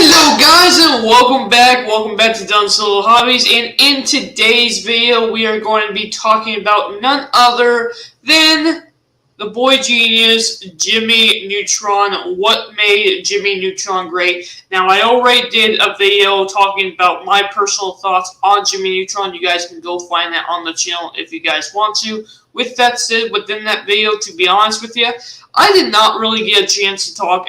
Hello guys and welcome back to Done Solo Hobbies, and in today's video we are going to be talking about none other than the boy genius, Jimmy Neutron. What made Jimmy Neutron great? Now, I already did a video talking about my personal thoughts on Jimmy Neutron. You guys can go find that on the channel if you guys want to. With that said, within that video, to be honest with you, I did not really get a chance to talk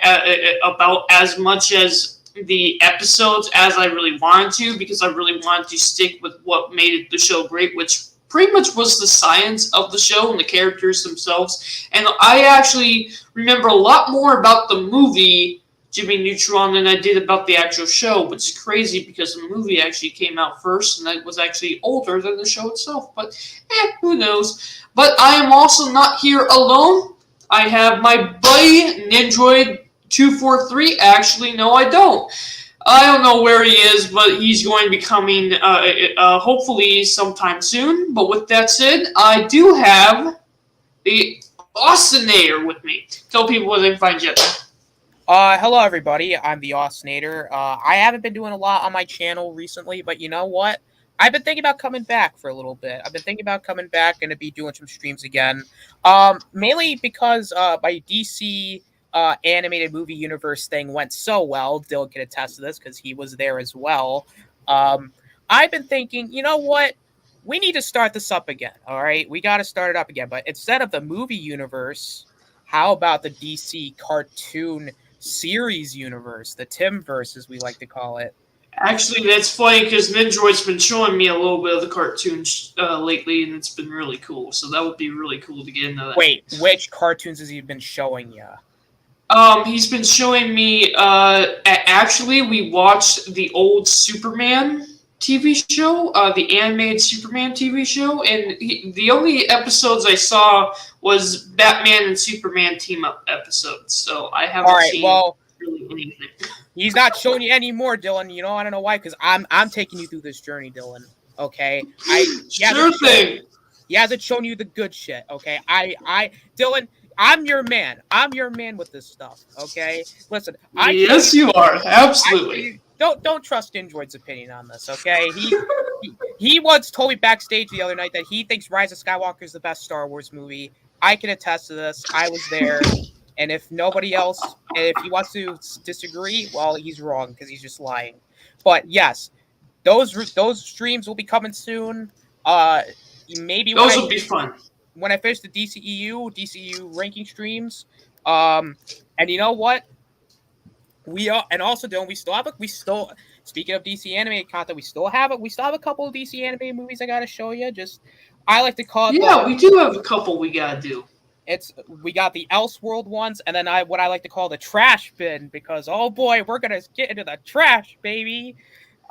about as much as the episodes as I really wanted to, because I really wanted to stick with what made the show great, which pretty much was the science of the show and the characters themselves. And I actually remember a lot more about the movie Jimmy Neutron than I did about the actual show, which is crazy because the movie actually came out first and it was actually older than the show itself. But who knows? But I am also not here alone. I have my buddy Nindroid243. Actually, no, I don't. I don't know where he is, but he's going to be coming hopefully sometime soon. But with that said, I do have the Austinator with me. Tell people where they can find you. Hello everybody, I'm the Austinator. I haven't been doing a lot on my channel recently, but you know what? I've been thinking about coming back for a little bit. I've been thinking about coming back and to be doing some streams again. Mainly because my DC animated movie universe thing went so well. Dylan can attest to this because he was there as well. I've been thinking, you know what? We need to start this up again, all right? We got to start it up again. But instead of the movie universe, how about the DC cartoon series universe, the Timverse, as we like to call it? Actually, that's funny because Nindroid's been showing me a little bit of the cartoons lately, and it's been really cool. So that would be really cool to get into that. Wait, which cartoons has he been showing you? He's been showing me. Actually, we watched the old Superman TV show, the animated Superman TV show, and the only episodes I saw was Batman and Superman team up episodes. So I haven't seen really anything. He's not showing you anymore, Dylan. You know, I don't know why, because I'm taking you through this journey, Dylan. Okay, Sure thing. He hasn't shown you the good shit. Okay, Dylan, I'm your man. I'm your man with this stuff. Okay, listen. Yes, you are. Absolutely. Don't trust Android's opinion on this. Okay, he once told me backstage the other night that he thinks Rise of Skywalker is the best Star Wars movie. I can attest to this. I was there. And if nobody else, if he wants to disagree, well, he's wrong because he's just lying. But yes, those streams will be coming soon. Maybe those will be fun when I finish the DCEU ranking streams. And you know what? Speaking of DC animated content, we still have a couple of DC animated movies I gotta show you. I like to call it. We do have a couple we gotta do. We got the Elseworld ones, and then what I like to call the trash bin, because oh boy, we're gonna get into the trash, baby.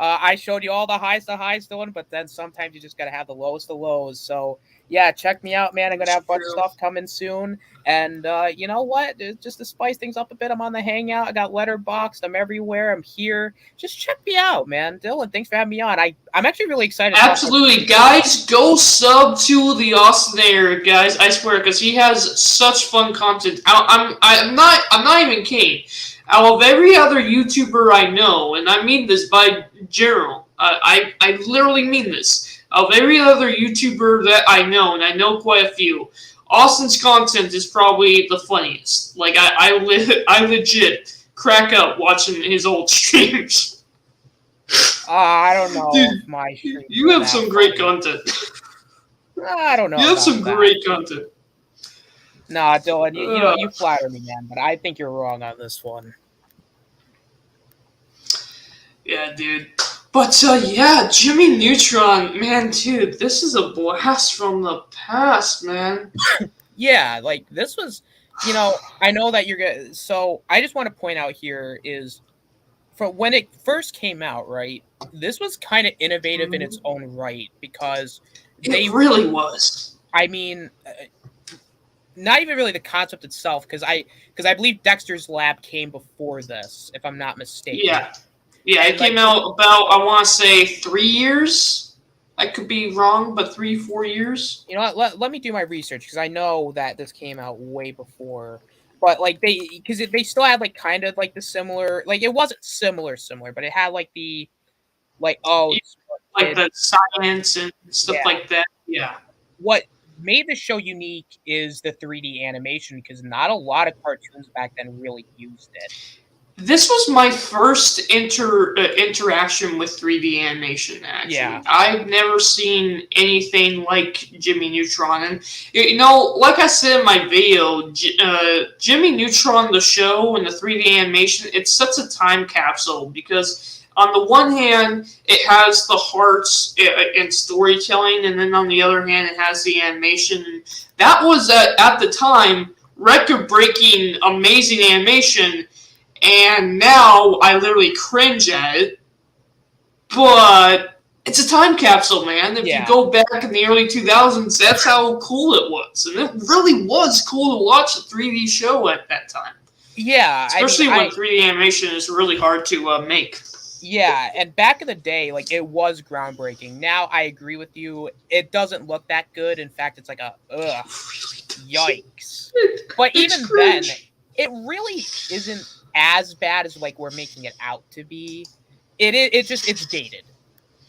I showed you all the highs, Dylan, but then sometimes you just gotta have the lowest of lows. So yeah, check me out, man. I'm gonna have a bunch of stuff coming soon, and you know what? Just to spice things up a bit, I'm on the Hangout. I got Letterboxd. I'm everywhere. I'm here. Just check me out, man. Dylan, thanks for having me on. I'm actually really excited. Absolutely, guys, go sub to the Austinator, guys. I swear, because he has such fun content. I'm not even kidding. Out of every other YouTuber I know, and I mean this by general, I literally mean this. Of every other YouTuber that I know, and I know quite a few, Austin's content is probably the funniest. Like I legit crack up watching his old streams. I don't know. Dude, my streams you have some great content. I don't know. You have some great content. Nah, Dylan, you flatter me, man, but I think you're wrong on this one. Yeah, dude. But, yeah, Jimmy Neutron, man, dude, this is a blast from the past, man. Yeah, like, this was, I know that you're gonna, so I just want to point out here is, from when it first came out, right, this was kind of innovative in its own right, because it really was. I mean, not even really the concept itself, because I believe Dexter's Lab came before this, if I'm not mistaken. Yeah, it came out about, I want to say, 3 years. I could be wrong, but 3-4 years. You know what? Let me do my research, because I know that this came out way before. But like because they still had like kind of like the similar, like it wasn't similar, but it had like the like Yeah, like kid. the science and stuff Yeah. like that. Yeah. What made the show unique is the 3D animation because not a lot of cartoons back then really used it. This was my first interaction with 3D animation. Yeah. Actually, I've never seen anything like Jimmy Neutron, and like I said in my video, Jimmy Neutron, the show and the 3D animation, it's such a time capsule because on the one hand, it has the hearts and storytelling, and then on the other hand, it has the animation. That was at the time record-breaking, amazing animation. And now I literally cringe at it, but it's a time capsule, man. If you Yeah. go back in the early 2000s, that's how cool it was. And it really was cool to watch a 3D show at that time. Yeah. Especially when 3D animation is really hard to make. Yeah, and back in the day, like it was groundbreaking. Now I agree with you. It doesn't look that good. In fact, it's like a ugh, yikes. But even then, it really isn't as bad as like we're making it out to be. It's dated.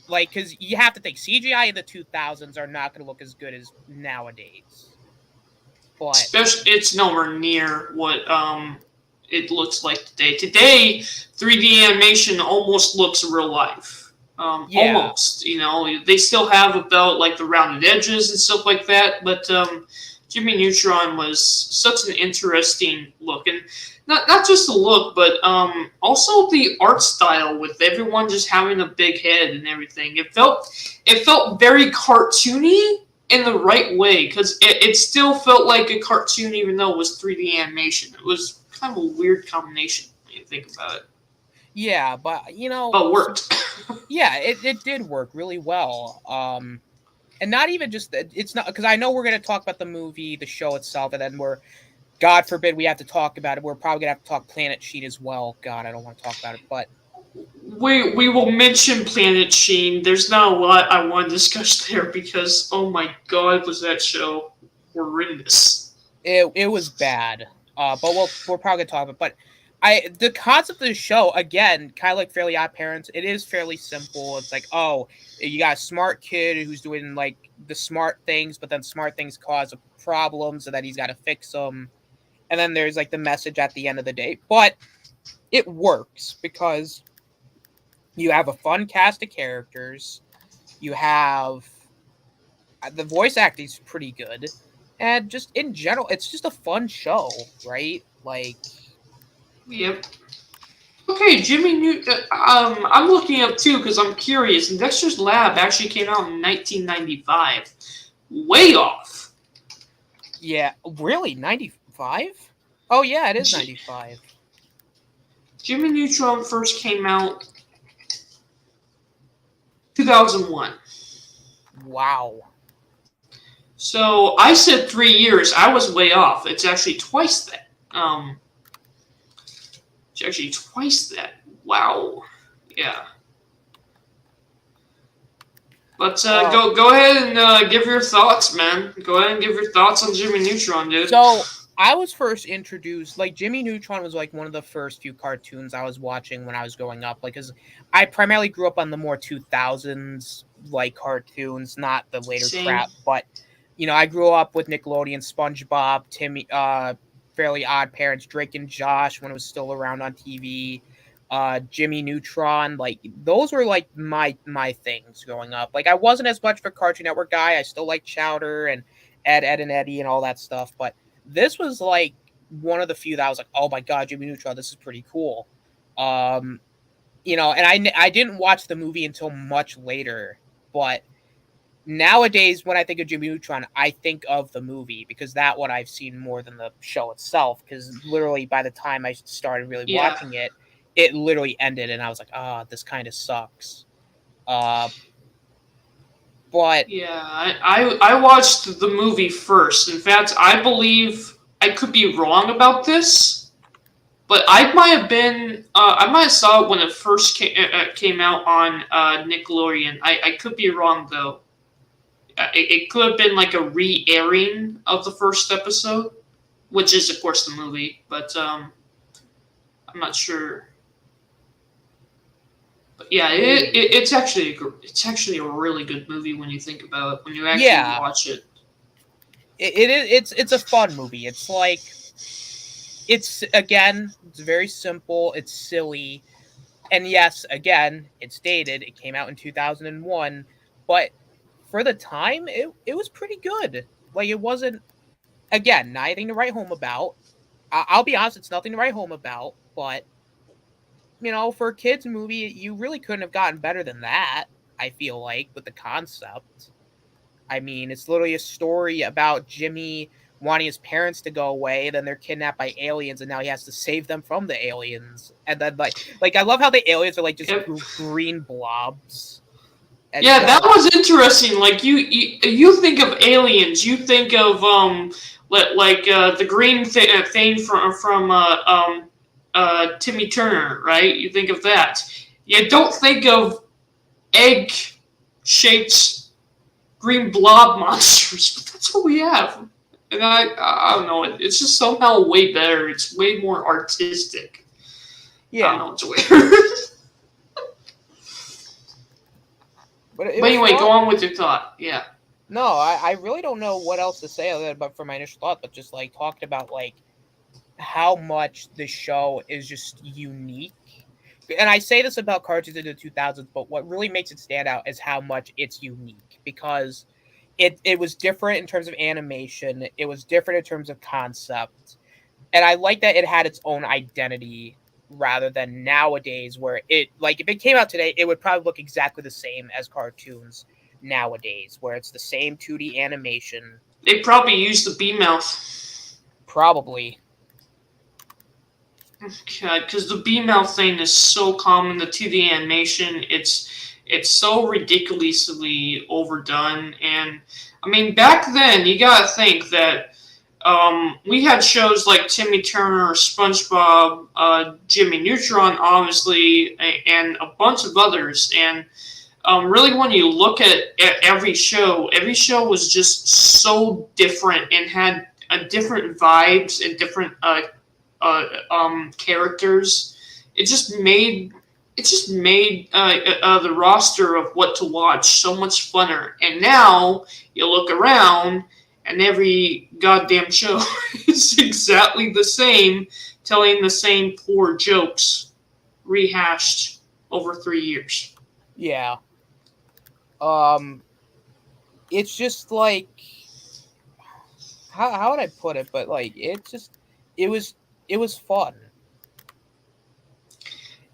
Like cuz you have to think CGI in the 2000s are not going to look as good as nowadays. But especially it's nowhere near what it looks like today. Today, 3D animation almost looks real life. yeah. Almost, they still have about like the rounded edges and stuff like that, but Jimmy Neutron was such an interesting look, and not just the look, but also the art style with everyone just having a big head and everything. It felt very cartoony in the right way because it still felt like a cartoon even though it was 3D animation. It was kind of a weird combination when you think about it. Yeah, but but worked. Yeah, it did work really well. And not even just it's not because I know we're going to talk about the movie, the show itself, and then God forbid we have to talk about it. We're probably gonna have to talk Planet Sheen as well. God, I don't want to talk about it, but we will mention Planet Sheen. There's not a lot I want to discuss there because oh my god, was that show horrendous. It was bad. But we're probably gonna talk about it. But the concept of the show again, kind of like Fairly Odd Parents, it is fairly simple. It's like, oh, you got a smart kid who's doing like the smart things, but then smart things cause problems, so that he's got to fix them. And then there's like the message at the end of the day. But it works because you have a fun cast of characters. You have the voice acting is pretty good, and just in general, it's just a fun show, right? Like, yep. Okay, Jimmy Neutron. I'm looking up too because I'm curious. Dexter's Lab actually came out in 1995. Way off. Yeah, really, 95? Oh yeah, it is 95. Jimmy Neutron first came out 2001. Wow. So I said 3 years. I was way off. It's actually twice that. It's actually twice that. Wow. Yeah. But go ahead and give your thoughts, man. Go ahead and give your thoughts on Jimmy Neutron, dude. So I was first introduced, like Jimmy Neutron was like one of the first few cartoons I was watching when I was growing up. Like, cause I primarily grew up on the more 2000s like cartoons, not the later crap. But I grew up with Nickelodeon, SpongeBob, Timmy, Fairly Odd Parents, Drake and Josh when it was still around on TV. Jimmy Neutron, like those were like my things growing up. Like I wasn't as much of a Cartoon Network guy. I still liked Chowder and Ed and Eddie and all that stuff, but this was like one of the few that I was like, oh my god, Jimmy Neutron, this is pretty cool. And I didn't watch the movie until much later, but nowadays when I think of Jimmy Neutron, I think of the movie because that one I've seen more than the show itself. Because literally by the time I started really watching it, it literally ended, and I was like, this kind of sucks. But yeah, I watched the movie first. In fact, I believe I could be wrong about this, but I might have saw it when it first came out on Nickelodeon. I could be wrong though. It could have been like a re-airing of the first episode. which is of course the movie, but I'm not sure. But yeah, it's actually a really good movie when you think about it, when you actually Yeah, watch it. it is. It's a fun movie. It's like it's very simple. It's silly, and yes, again, it's dated. It came out in 2001, but for the time, it was pretty good. Like it wasn't again nothing to write home about. I'll be honest, it's nothing to write home about, but for a kids movie, you really couldn't have gotten better than that. I feel like with the concept. I mean, it's literally a story about Jimmy wanting his parents to go away, then they're kidnapped by aliens, and now he has to save them from the aliens. And then like I love how the aliens are like just Yep. green blobs. And Yeah, that was interesting. Like you think of aliens, you think of the green thing from Timmy Turner, right? You think of that. You don't think of egg shaped green blob monsters, but that's what we have. And I don't know. It's just somehow way better. It's way more artistic. I don't yeah, know. It's weird. but it But was anyway, go fun. on with your thought. Yeah. No, I really don't know what else to say other than but for my initial thought, but just like talked about like how much the show is just unique. And I say this about cartoons in the 2000s, but what really makes it stand out is how much it's unique because it was different in terms of animation, it was different in terms of concept, and I like that it had its own identity rather than nowadays where it like if it came out today, it would probably look exactly the same as cartoons nowadays, where it's the same 2D animation. They probably used the bee mouth. Probably. God, because the bee mouth thing is so common. The 2D animation, it's so ridiculously overdone. And I mean, back then, you gotta think that we had shows like Timmy Turner, SpongeBob, Jimmy Neutron, obviously, and a bunch of others. And really, when you look at every show was just so different and had different vibes and different characters. It just made the roster of what to watch so much funner. And now you look around, and every goddamn show is exactly the same, telling the same poor jokes, rehashed over 3 years. Yeah. Um it's just like how would I put it? But like it's just it was it was fun.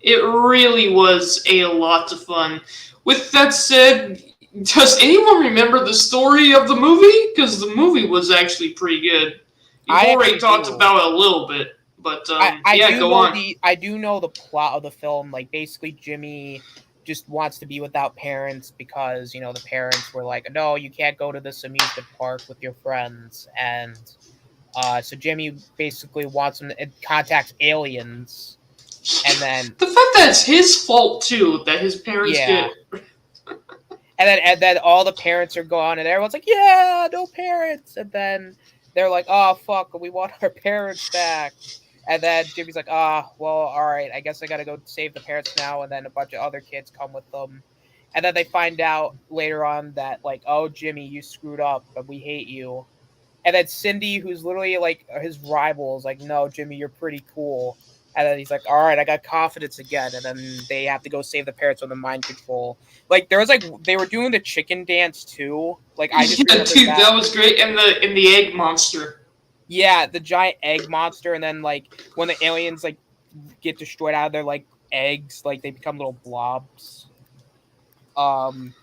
It really was a lot of fun. With that said, does anyone remember the story of the movie? Because the movie was actually pretty good. You've I already actually talked do. about it a little bit, but I yeah, do go know on. the plot of the film. Like basically, Jimmy just wants to be without parents because the parents were like, no, you can't go to this amusement park with your friends, and so Jimmy basically wants him to contact aliens, and then The fact that it's his fault too that his parents yeah, get. and then all the parents are gone, and everyone's like, yeah, no parents, and then they're like, oh fuck, we want our parents back. And then Jimmy's like, well, all right, I guess I gotta go save the parents now. And then a bunch of other kids come with them. And then they find out later on that, like, oh, Jimmy, you screwed up, but we hate you. And then Cindy, who's literally like his rival, is like, no, Jimmy, you're pretty cool. And then he's like, all right, I got confidence again. And then they have to go save the parents from the mind control. Like, there was like, they were doing the chicken dance too. Like, I just Yeah, remember dude, that. that was great. And the egg monster. Yeah, the giant egg monster, and then like when the aliens like get destroyed out of their like eggs, like they become little blobs. Um,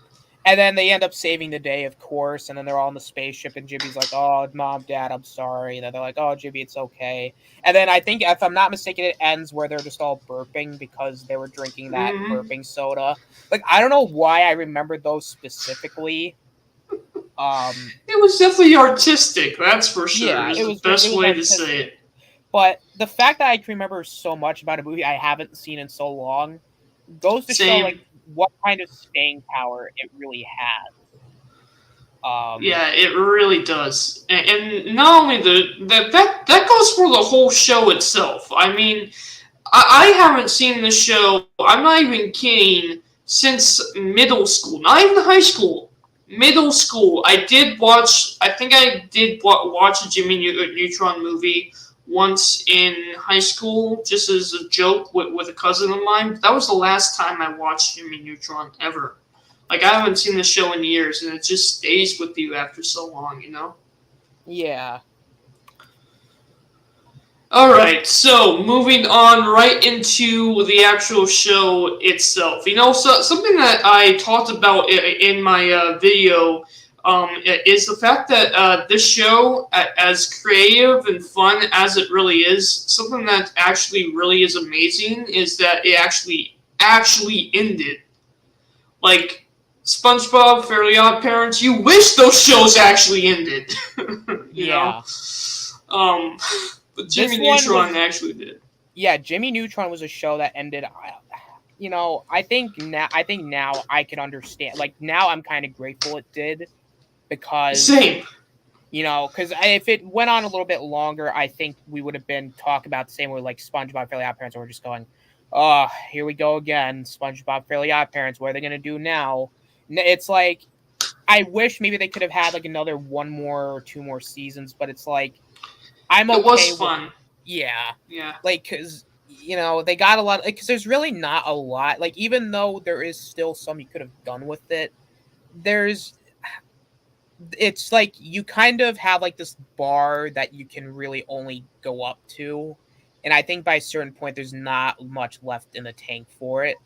and then they end up saving the day, of course. And then they're all in the spaceship, and Jimmy's like, "Oh, mom, dad, I'm sorry." And then they're like, "Oh, Jimmy, it's okay." And then I think, if I'm not mistaken, it ends where they're just all burping because they were drinking that Hmm. burping soda. Like I don't know why I remember those specifically. Um, It was definitely artistic, that's for sure, yeah, is the it best was way to say artistic. it. But the fact that I can remember so much about a movie I haven't seen in so long goes to show like Same. what kind of staying power it really has. Yeah, it really does, and not only that goes for the whole show itself. I mean, I haven't seen the show. I'm not even kidding. Since middle school, not even high school. Middle school, I did watch. I think I did watch a Jimmy Neutron movie once in high school, just as a joke with a cousin of mine. But that was the last time I watched Jimmy Neutron ever. Like I haven't seen the show in years, and it just stays with you after so long, you know. Yeah. All right, so moving on right into the actual show itself. You know, so something that I talked about in my video is the fact that this show, as creative and fun as it really is, something that actually really is amazing is that it actually ended. Like SpongeBob, Fairly Odd Parents, you wish those shows actually ended. You know, Yeah. um, but Jimmy Neutron actually did. Yeah, Jimmy Neutron was a show that ended. You know, I think now I can understand. Like now, I'm kind of grateful it did because Same. you know, because if it went on a little bit longer, I think we would have been talking about the same way like SpongeBob Fairly Odd Parents, or we're just going, oh, here we go again, SpongeBob Fairly Odd Parents. What are they gonna do now? It's like I wish maybe they could have had like another one more or two more seasons, but it's like I'm It okay was with fun. yeah, Yeah. like because you know they got a lot because there's really not a lot. Like even though there is still some you could have done with it, there's it's like you kind of have like this bar that you can really only go up to, and I think by a certain point there's not much left in the tank for it,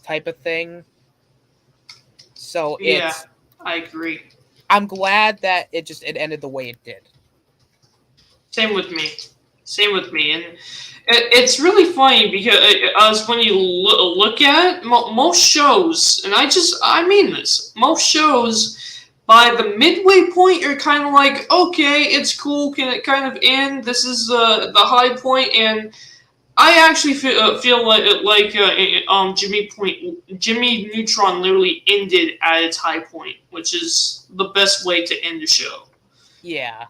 type of thing. So Yeah, I agree. I'm glad that it ended the way it did. Same with me. Same with me. And it's really funny because when you look at it, most shows, and I mean this, most shows, by the midway point, you're kind of like, okay, it's cool. Can it kind of end? This is the high point, and I actually feel Jimmy Neutron literally ended at its high point, which is the best way to end a show. Yeah.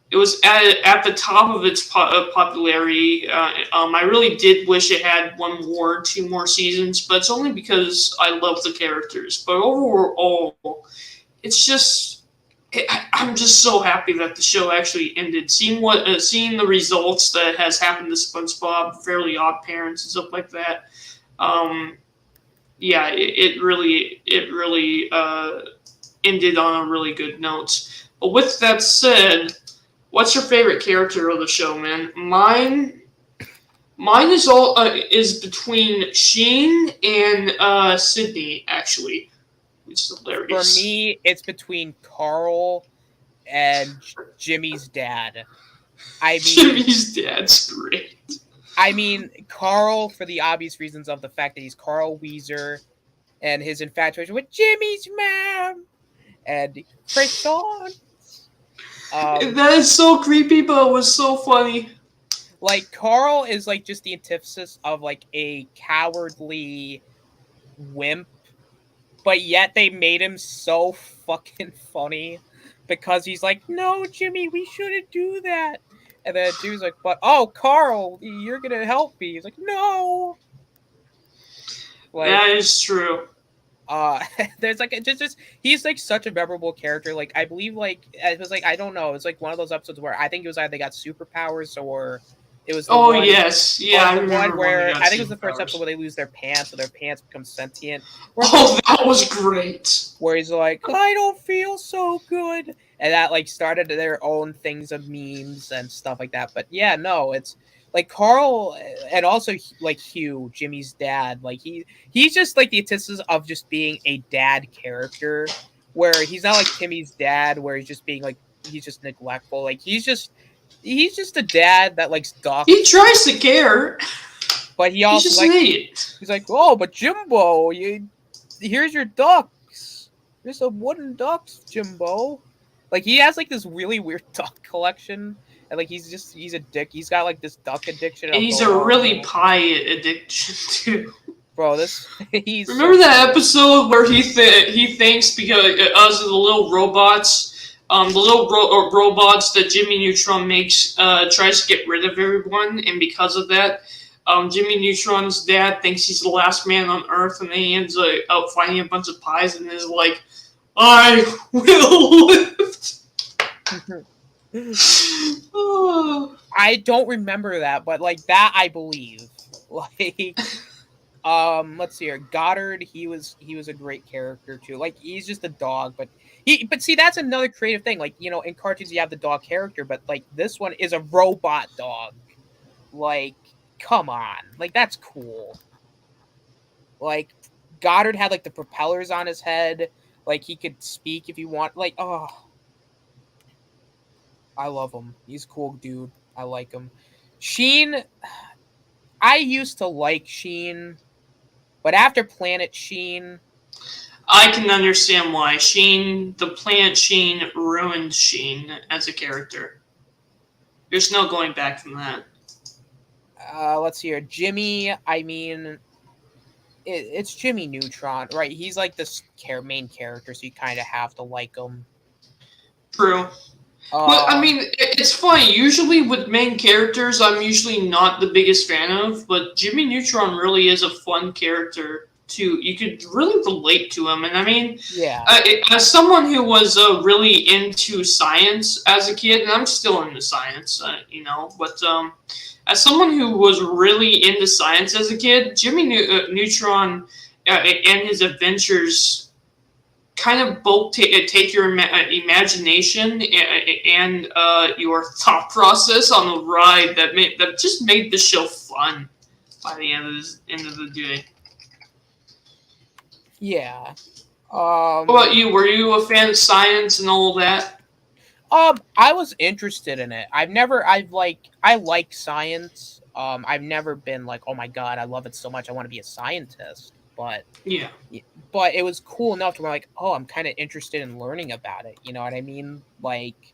It was at the top of its popularity. I really did wish it had one more, two more seasons, but it's only because I love the characters. But overall, it's just I'm just so happy that the show actually ended. Seeing the results that has happened to SpongeBob, Fairly Odd Parents, and stuff like that. Um, yeah, it really ended on a really good note. But with that said, what's your favorite character of the show, man? Mine is between Sheen and Sydney, actually, which is For hilarious. me, it's between Carl and Jimmy's dad. I mean, Jimmy's dad's great. I mean, Carl for the obvious reasons of the fact that he's Carl Weezer and his infatuation with Jimmy's mom and croissants. That is so creepy, but it was so funny. Like Carl is like just the antithesis of like a cowardly wimp, but yet they made him so fucking funny because he's like, "No, Jimmy, we shouldn't do that." And then Jimmy's like, "But oh, Carl, you're gonna help me." He's like, "No." Like, That is true. there's like just he's like such a memorable character. Like I believe like it was like I don't know. It's like one of those episodes where I think it was either they got superpowers or it was the Oh one. yes, yeah, I The remember one where when they got I think it was the first episode superpowers. where they lose their pants, so their pants become sentient. Oh, that was great. Where he's like, "I don't feel so good," and that like started their own things of memes and stuff like that. But yeah, no, it's like Carl and also like Hugh, Jimmy's dad. Like he's just like the antithesis of just being a dad character, where he's not like Timmy's dad, where he's just being like he's just neglectful. Like he's just a dad that likes ducks. He tries to care. But he He's also just like an idiot. he's like, "Oh, but Jimbo, here's your ducks. There's some wooden ducks, Jimbo." Like he has like this really weird duck collection, and like he's a dick. He's got like this duck addiction. And he's a really pie addiction too. bro. This he's so Remember that funny. episode where he thinks because of the little robots, the little robots that Jimmy Neutron makes tries to get rid of everyone, and because of that, Jimmy Neutron's dad thinks he's the last man on Earth, and then he ends up finding a bunch of pies and is like, "I will lift." Oh. I don't remember that, but like that I believe. Like let's see here. Goddard, he was a great character too. Like he's just a dog, but see that's another creative thing. Like, in cartoons you have the dog character, but like this one is a robot dog. Like, come on. Like that's cool. Like Goddard had like the propellers on his head. Like he could speak if he want. Like, oh, I love him. He's a cool dude. I like him. Sheen, I used to like Sheen, but after Planet Sheen, I can understand why Sheen, the planet Sheen, ruined Sheen as a character. There's no going back from that. let's see here. Jimmy, I mean, it's Jimmy Neutron, right? He's like this main character, so you kind of have to like him. True. But I mean, it's funny. Usually with main characters, I'm usually not the biggest fan of, but Jimmy Neutron really is a fun character too. You could really relate to him, and I mean, yeah, as someone who was really into science as a kid, and I'm still into science, but as someone who was really into science as a kid, Jimmy Neutron and his adventures kind of both take your imagination and your thought process on a ride that just made the show fun by the end of the day. yeah. What about you? Were you a fan of science and all of that? I was interested in it. I like science. I've never been like, oh my god, I love it so much, I want to be a scientist. Yeah. But it was cool enough to be like, oh, I'm kind of interested in learning about it. You know what I mean? Like,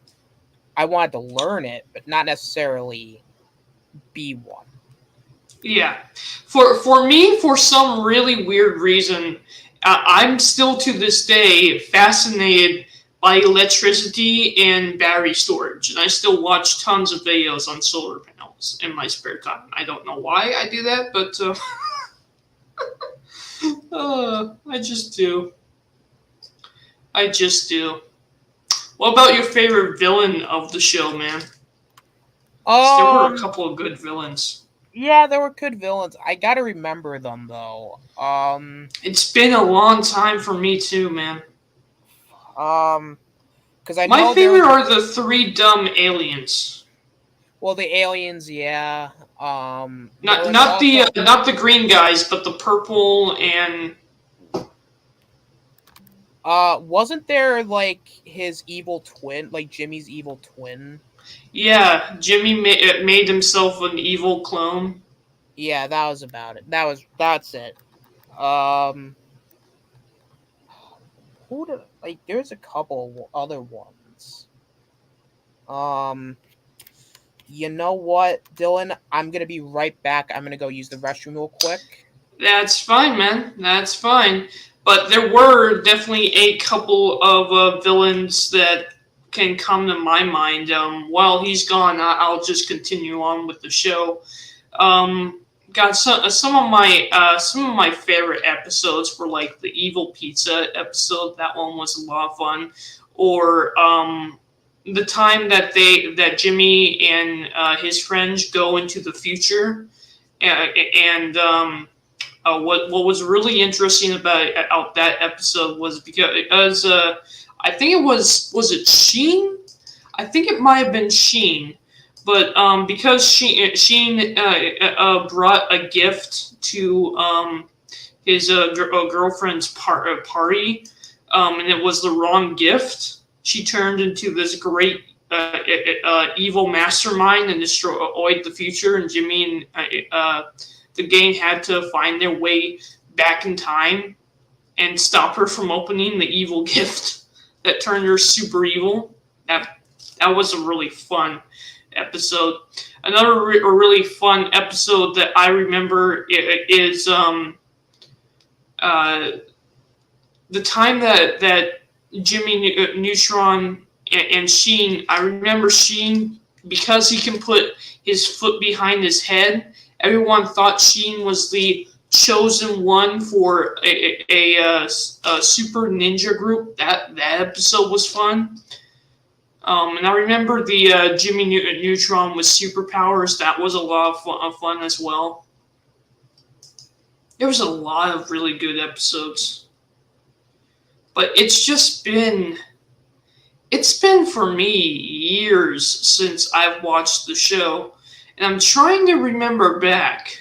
I wanted to learn it, but not necessarily be one. Yeah. For me, for some really weird reason, I'm still to this day fascinated by electricity and battery storage, and I still watch tons of videos on solar panels in my spare time. I don't know why I do that, but I just do. I just do. What about your favorite villain of the show, man? 'Cause there were a couple of good villains. Yeah, there were good villains. I gotta remember them though. It's been a long time for me too, man. Because I My know favorite are the three dumb aliens. well, the aliens, yeah. Not the green guys, but the purple and. Wasn't there like his evil twin, like Jimmy's evil twin? Yeah, Jimmy made himself an evil clone. Yeah, that was about it. That's it. Um, who did like? There's a couple other ones. Um, you know what, Dylan? I'm gonna be right back. I'm gonna go use the restroom real quick. That's fine, man. That's fine. But there were definitely a couple of villains that can come to my mind. While he's gone, I'll just continue on with the show. Got some of my favorite episodes were like the evil pizza episode. That one was a lot of fun. Or the time that Jimmy and his friends go into the future, and what was really interesting about that episode was because I think it was it Sheen? I think it might have been Sheen, but because Sheen brought a gift to his girlfriend's party, and it was the wrong gift, she turned into this great evil mastermind and destroyed the future, and Jimmy and the gang had to find their way back in time and stop her from opening the evil gift that turned her super evil. That was a really fun episode. Another really fun episode that I remember is uh, the time that Jimmy Neutron and Sheen, I remember Sheen, because he can put his foot behind his head. Everyone thought Sheen was the chosen one for a super ninja group. That episode was fun. And I remember the Jimmy Neutron with superpowers. That was a lot of fun as well. There was a lot of really good episodes. But it's been for me years since I've watched the show, and I'm trying to remember back.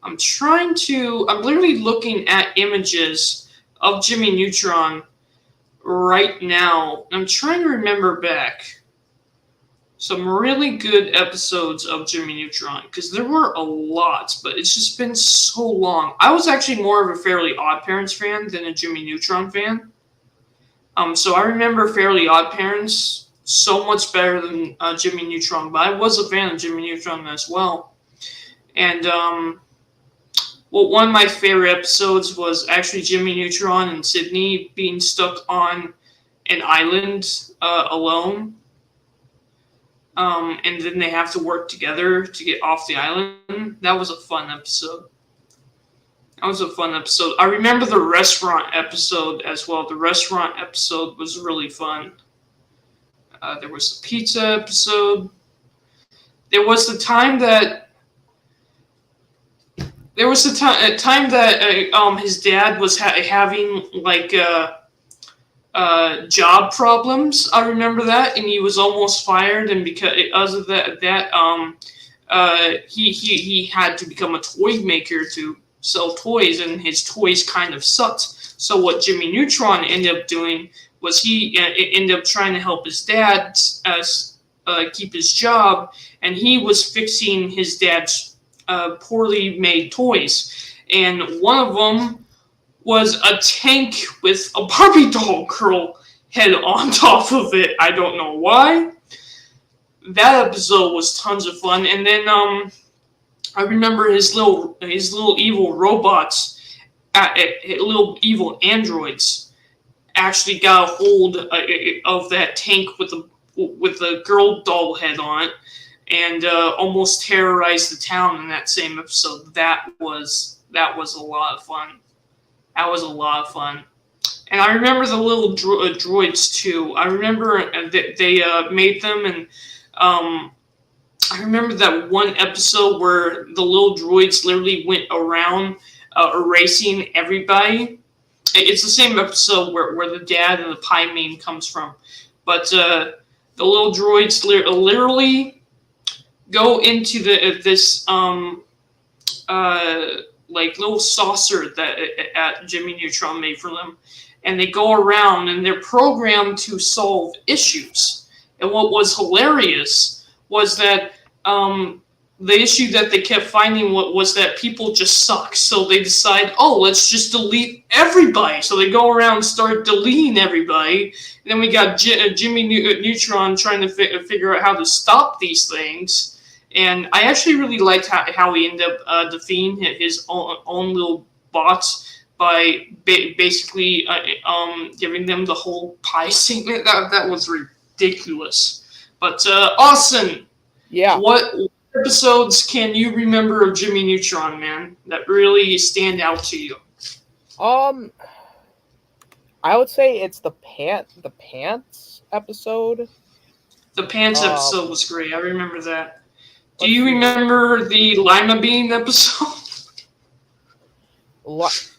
I'm literally looking at images of Jimmy Neutron right now. I'm trying to remember back some really good episodes of Jimmy Neutron, because there were a lot, but it's just been so long. I was actually more of a Fairly Odd Parents fan than a Jimmy Neutron fan. So I remember Fairly Odd Parents so much better than Jimmy Neutron, but I was a fan of Jimmy Neutron as well. And one of my favorite episodes was actually Jimmy Neutron and Sydney being stuck on an island alone. And then they have to work together to get off the island. That was a fun episode. I remember the restaurant episode as well. The restaurant episode was really fun. There was the pizza episode. There was the time that his dad was having like job problems. I remember that, and he was almost fired, and because of that he had to become a toy maker to sell toys, and his toys kind of sucked. So what Jimmy Neutron ended up doing was he ended up trying to help his dad keep his job, and he was fixing his dad's poorly made toys. And one of them was a tank with a Barbie doll girl head on top of it. I don't know why. That episode was tons of fun. And then I remember his little evil robots, little evil androids, actually got a hold of that tank with the girl doll head on it, and almost terrorized the town in that same episode. That was a lot of fun. And I remember the little droids too. I remember that they made them, and I remember that one episode where the little droids literally went around erasing everybody. It's the same episode where the dad and the pie meme comes from. But the little droids literally go into this like little saucer that Jimmy Neutron made for them, and they go around and they're programmed to solve issues. And what was hilarious was that the issue that they kept finding was that people just suck. So they decide, let's just delete everybody. So they go around and start deleting everybody. And then we got Jimmy Neutron trying to figure out how to stop these things. And I actually really liked how he ended up defeating his own little bots by basically giving them the whole pie segment. That was ridiculous. But Austin, yeah, what episodes can you remember of Jimmy Neutron, man, that really stand out to you? I would say it's the pants episode. The pants episode was great. I remember that. Do you remember the lima bean episode?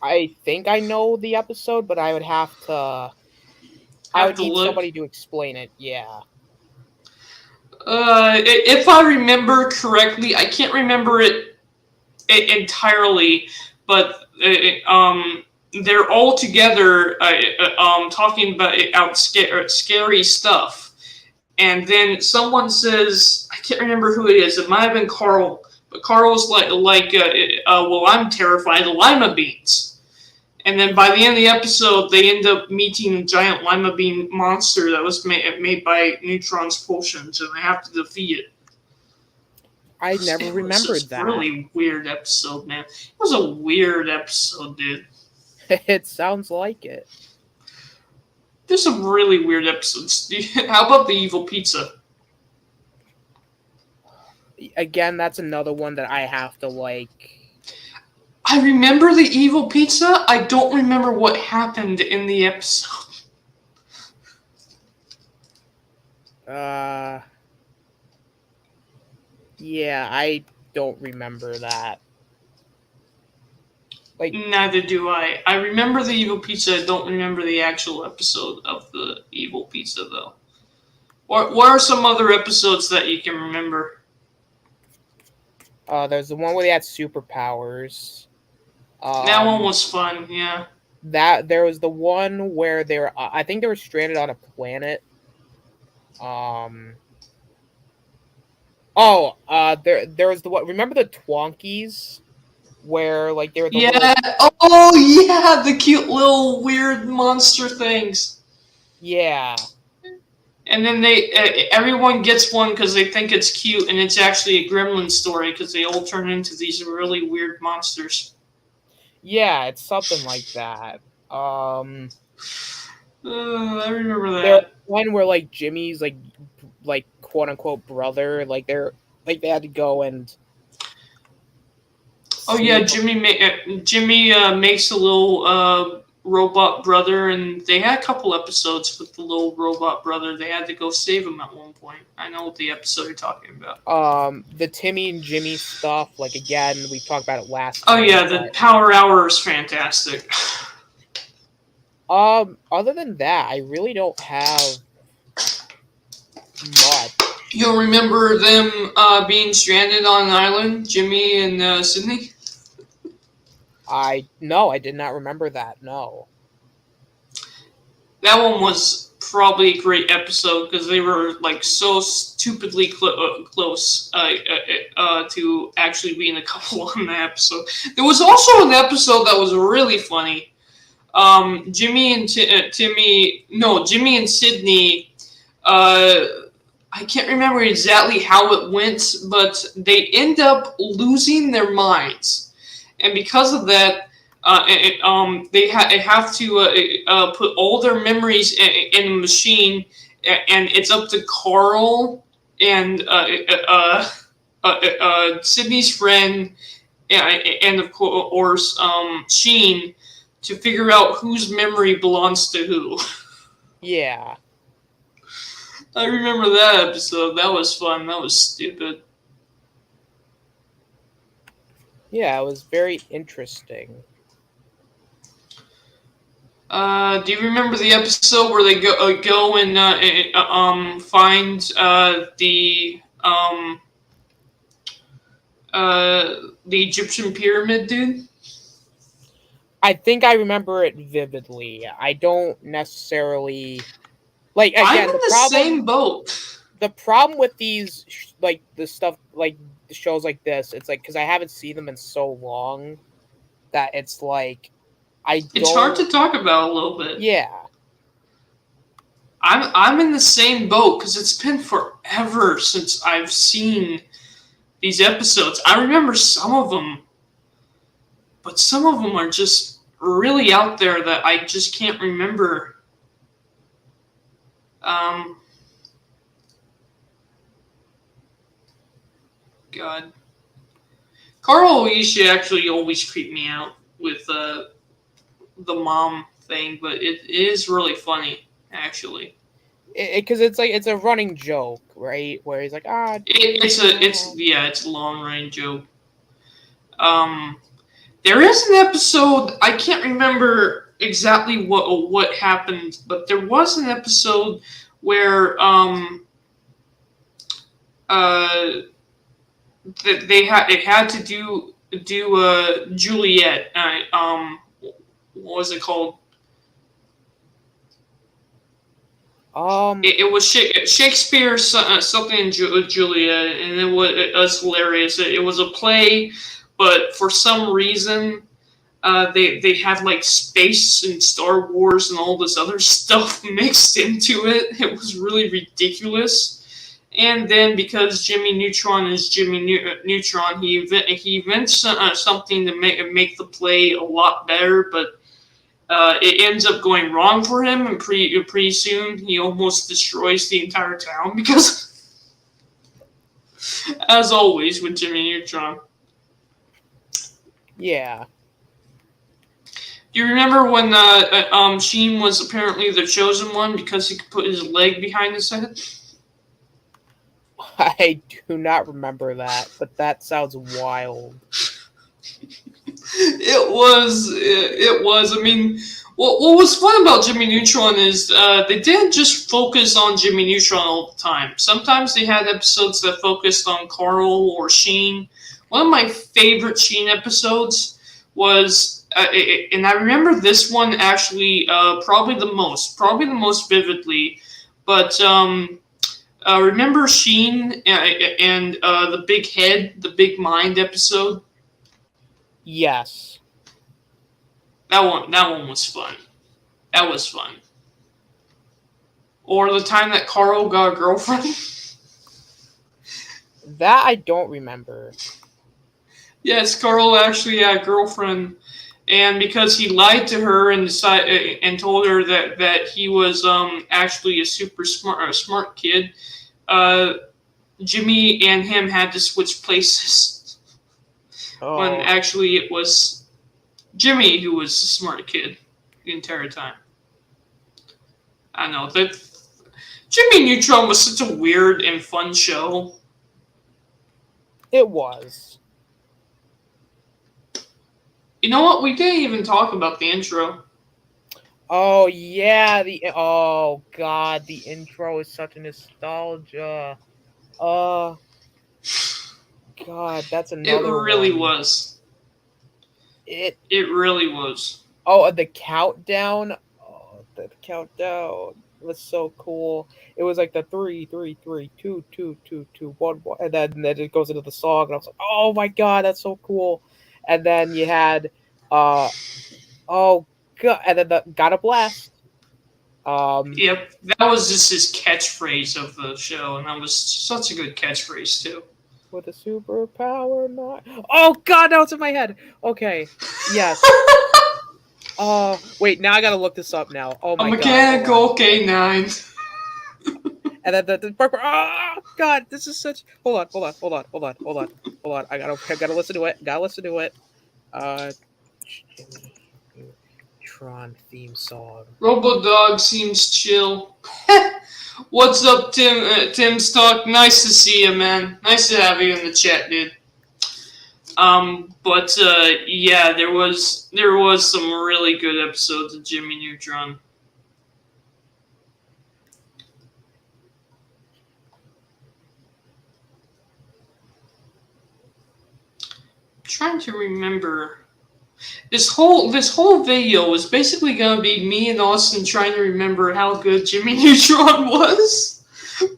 I think I know the episode, but I would have to. I would need somebody to explain it. Yeah. If I remember correctly, I can't remember it entirely, but they're all together talking about scary stuff. And then someone says, I can't remember who it is. It might have been Carl, but Carl's like, well, I'm terrified of lima beans. And then by the end of the episode, they end up meeting a giant lima bean monster that was made by Neutron's potions, and they have to defeat it. I never remembered that. Really weird episode, man. It was a weird episode, dude. It sounds like it. There's some really weird episodes. How about the evil pizza? Again, that's another one that I have to like. I remember the evil pizza. I don't remember what happened in the episode. Uh, yeah, I don't remember that. Like, Neither do I. I remember the evil pizza. I don't remember the actual episode of the evil pizza, though. What are some other episodes that you can remember? there's the one where they had superpowers. That one Um, was fun, yeah. that there was the one where they were. I think they were stranded on a planet. Um. Oh, there was the what? Remember the Twonkies, where like they were the little. Yeah. Oh, yeah, the cute little weird monster things. Yeah, And then everyone gets one because they think it's cute, and it's actually a gremlin story because they all turn into these really weird monsters. yeah, it's something like that. Um, I remember there was that. one where like Jimmy's like quote unquote brother, like they had to go and Oh yeah, save. Jimmy makes a little robot brother, and they had a couple episodes with the little robot brother. They had to go save him at one point. I know what the episode you're talking about. The Timmy and Jimmy stuff. Like again, we talked about it last Oh time. yeah, the Power Hour is fantastic. Other than that, I really don't have much. You'll remember them being stranded on an island, Jimmy and Sydney? I did not remember that. No. That one was probably a great episode because they were like so stupidly close to actually being a couple on the episode. There was also an episode that was really funny. Jimmy and Jimmy and Sydney. I can't remember exactly how it went, but they end up losing their minds, and because of that, they have to put all their memories in a machine, and it's up to Carl and Sydney's friend, and of course Sheen, to figure out whose memory belongs to who. Yeah. I remember that episode. That was fun. That was stupid. Yeah, it was very interesting. Do you remember the episode where they go and find the Egyptian pyramid dude? I think I remember it vividly. I don't necessarily like again I'm in the same boat. The problem with these like the stuff like the shows like this, it's like because I haven't seen them in so long that it's like It's hard to talk about a little bit. Yeah. I'm in the same boat because it's been forever since I've seen these episodes. I remember some of them, but some of them are just really out there that I just can't remember. God. Carl Alicia actually always creeped me out with the mom thing, but it is really funny, actually. Because it's a running joke, right? Where he's like, it's a long running joke. There is an episode, I can't remember exactly what happened, but there was an episode where it had to do Juliet. What was it called? It was Shakespeare's something in Juliet, and it was hilarious. It was a play, but for some reason, they had like space and Star Wars and all this other stuff mixed into it. It was really ridiculous. And then because Jimmy Neutron is Jimmy Neutron, he invents something to make the play a lot better. But it ends up going wrong for him, and pretty soon he almost destroys the entire town because, as always with Jimmy Neutron. Yeah. Do you remember when Sheen was apparently the chosen one because he could put his leg behind his head? I do not remember that, but that sounds wild. It was. I mean, what was fun about Jimmy Neutron is they didn't just focus on Jimmy Neutron all the time. Sometimes they had episodes that focused on Carl or Sheen. One of my favorite Sheen episodes was, and I remember this one actually probably the most vividly. But remember Sheen and the big head, the big mind episode? Yes. That one was fun. That was fun. Or the time that Carl got a girlfriend. That I don't remember. Yes, Carl actually had a girlfriend, and because he lied to her and told her that he was actually a super smart kid, Jimmy and him had to switch places. Oh. When actually it was Jimmy who was the smart kid the entire time. I know that Jimmy Neutron was such a weird and fun show. It was. You know what? We didn't even talk about the intro. Oh yeah, oh god, the intro is such a nostalgia. God, that's another. It really one. was. It really was. Oh, the countdown. Oh, the countdown was so cool. It was like the 3, 3, 3, 2, 2, 2, 2, 1, 1, and then it goes into the song, and I was like, oh my god, that's so cool. And then you had, oh god, and then the Gotta Blast. Yep, that was just his catchphrase of the show, and that was such a good catchphrase too. With a superpower, not. Oh god, now it's in my head. Okay, yes. Wait, now I gotta look this up now. Oh my god. A mechanical K9. And then the oh god, this is such. Hold on. I gotta listen to it. Tron theme song. Robodog seems chill. What's up, Tim? Tim Stock. Nice to see you, man. Nice to have you in the chat, dude. But yeah, there was some really good episodes of Jimmy Neutron. I'm trying to remember. This whole video was basically gonna be me and Austin trying to remember how good Jimmy Neutron was,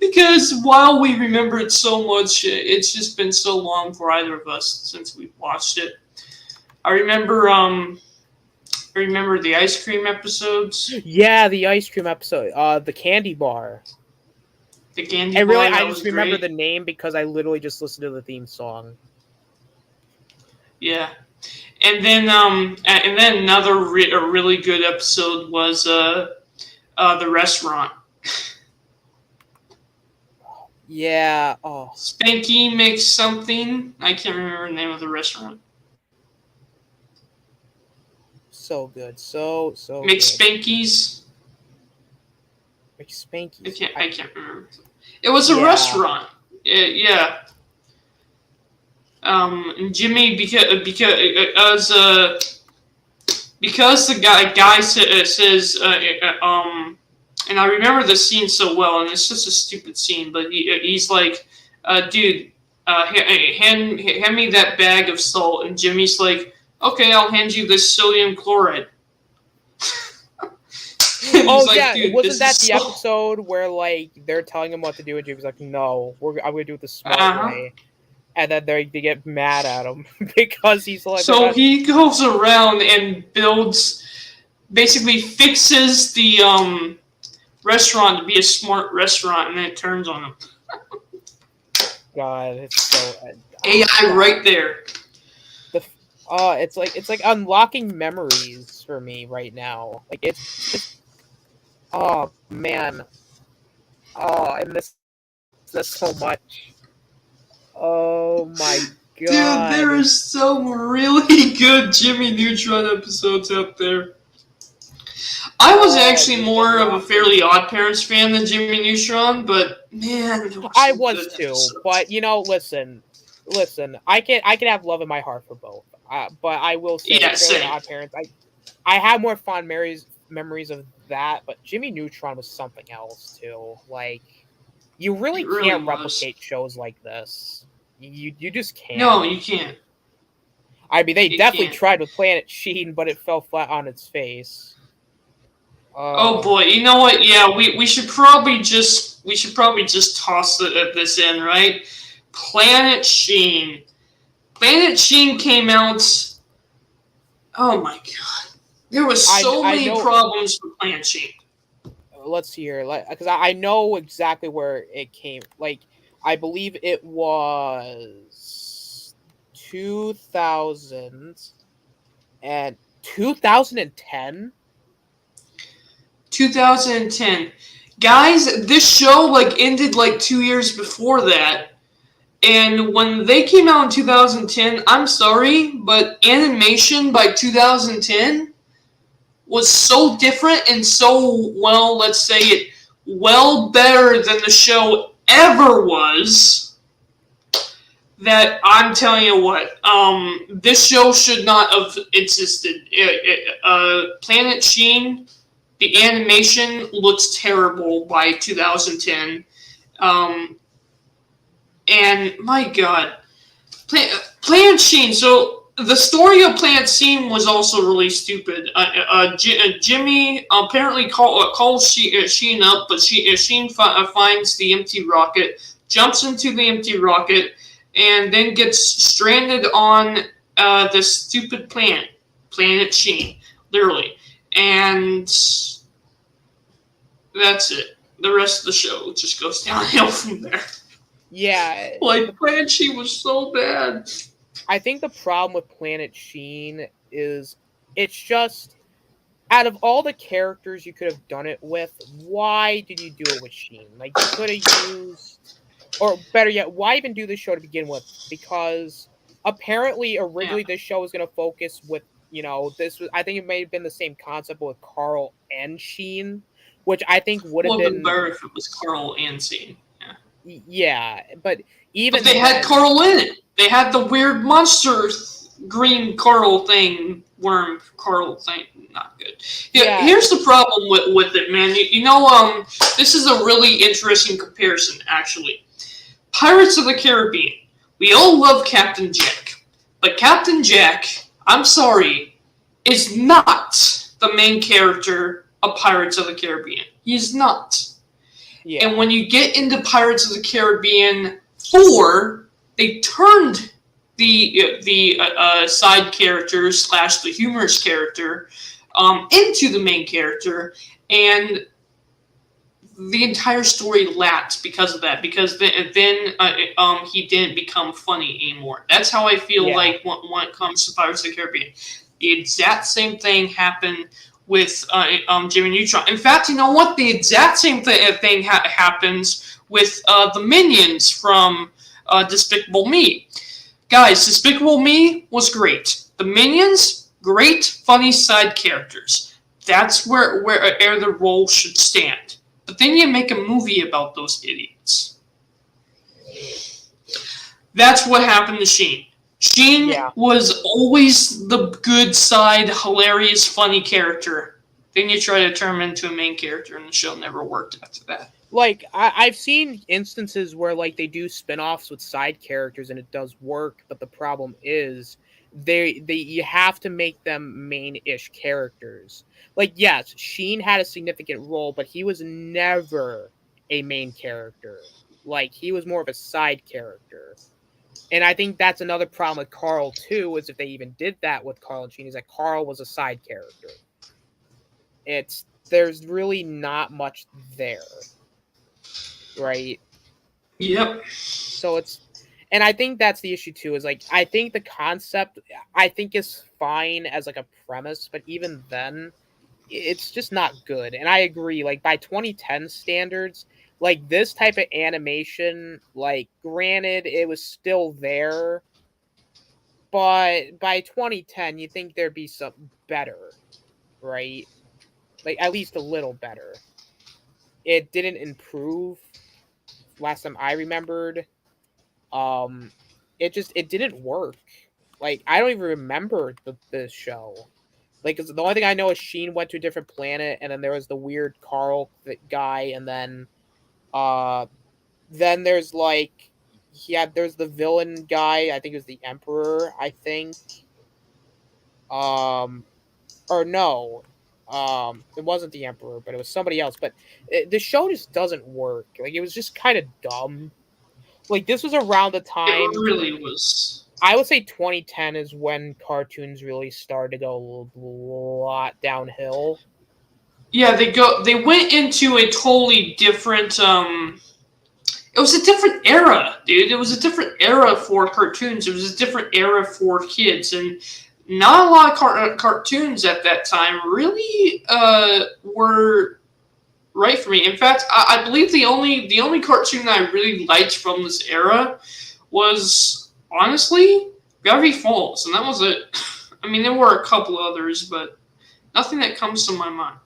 because while we remember it so much, it's just been so long for either of us since we've watched it. I remember the ice cream episodes. Yeah, the ice cream episode. The candy bar. The candy and really, bar. I just remember the name because I literally just listened to the theme song. Yeah. And then another a really good episode was the restaurant. Yeah. Oh. Spanky makes something. I can't remember the name of the restaurant. So good. So Makes good. Spankies. Makes Spankies. I can't remember. It was a restaurant. Yeah. And Jimmy, because the guy says, and I remember the scene so well, and it's just a stupid scene, but he's like, dude, hand me that bag of salt, and Jimmy's like, okay, I'll hand you this sodium chloride. Oh like, yeah, dude, wasn't that the episode where like they're telling him what to do, and Jimmy's like, no, I'm gonna do it the smart way. And then they get mad at him because he's like. So he goes around and basically fixes the restaurant to be a smart restaurant, and then it turns on him. God, it's so AI right there. it's like unlocking memories for me right now. Like it's just oh man. Oh, I miss this so much. Oh my Dude, there god. is some really good Jimmy Neutron episodes out there. I was Oh, actually there's a more of a lot for Fairly me. Odd Parents fan than Jimmy Neutron, but man, there were I some was good too, but episodes. listen. I can have love in my heart for both. But I will say, Yeah, Fairly same. Odd Parents. I have more fond memories of that, but Jimmy Neutron was something else too. Like you really It really can't was. replicate shows like this. You just No, can't. you can't. I mean, they You definitely can't. tried with Planet Sheen, but it fell flat on its face. Oh Uh, boy, you know what? Yeah, we should probably just toss this in, right? Planet Sheen. Planet Sheen came out. Oh my god, there was so I many know. problems with Planet Sheen. Let's see here, like because I know exactly where it came. Like I believe it was 2000 and 2010. 2010. Guys, this show like ended like 2 years before that. And when they came out in 2010, I'm sorry, but animation by 2010 was so different and so well, let's say it, well better than the show ever was, that I'm telling you what, this show should not have existed. Planet Sheen, the animation looks terrible by 2010. Um, and my God, Planet Sheen. So the story of Planet Sheen was also really stupid. Jimmy apparently calls Sheen up, but Sheen finds the empty rocket, jumps into the empty rocket, and then gets stranded on this stupid Planet Sheen, literally. And that's it. The rest of the show just goes downhill from there. Yeah, Like, Planet Sheen was so bad. I think the problem with Planet Sheen is it's just out of all the characters you could have done it with, why did you do it with Sheen? Like you could have used, or better yet, why even do the show to begin with? Because apparently, Yeah. originally this show was going to focus with, this was, I think it may have been the same concept with Carl and Sheen, which I think would have Would have been been, better if it was Carl and Scene. Yeah. yeah, but But they even had then, Carl in it. They had the weird monster green Carl thing, worm Carl thing. Not good. Yeah, yeah, here's the problem with it, man. This is a really interesting comparison, actually. Pirates of the Caribbean. We all love Captain Jack. But Captain Jack, I'm sorry, is not the main character of Pirates of the Caribbean. He's not. And yeah, when you get into Pirates of the Caribbean 4, they turned the side character slash the humorous character into the main character, and the entire story lapsed because of that. Because then he didn't become funny anymore. That's how I feel yeah, like when it comes to Pirates of the Caribbean. The exact same thing happened with Jimmy Neutron. In fact, you know what? The exact same thing happens with the minions from Despicable Me. Guys, Despicable Me was great. The minions, great, funny side characters. That's where the role should stand. But then you make a movie about those idiots. That's what happened to Sheen. Sheen yeah. was always the good side, hilarious, funny character. Then you try to turn him into a main character, and the show never worked after that. Like I've seen instances where like they do spin-offs with side characters and it does work, but the problem is they you have to make them main-ish characters. Like yes, Sheen had a significant role, but he was never a main character. Like he was more of a side character. And I think that's another problem with Carl too, is if they even did that with Carl and Sheen, is that Carl was a side character. It's there's really not much there, right? Yep. So it's And I think that's the issue too. Is like I think the concept I think is fine as like a premise, but even then, it's just not good. And I agree. Like by 2010 standards, like this type of animation, like granted, it was still there, but by 2010, you think there'd be something better, right? Like at least a little better. It didn't improve last time I remembered. Um, it didn't work. Like I don't even remember the show. Like the only thing I know is Sheen went to a different planet, and then there was the weird Carl guy, and then there's like there's the villain guy. I think it was the Emperor. I think um or no, it wasn't the Emperor, but it was somebody else. But the show just doesn't work. Like it was just kind of dumb. Like this was around the It time. really was. I would say 2010 is when cartoons really started to go a lot downhill. Yeah, they went into a totally different it was a different era, dude. It was a different era for cartoons. It was a different era for kids, and not a lot of cartoons at that time really were right for me. In fact, I believe the only cartoon that I really liked from this era was honestly Gravity Falls, and that was it. I mean, there were a couple others, but nothing that comes to my mind.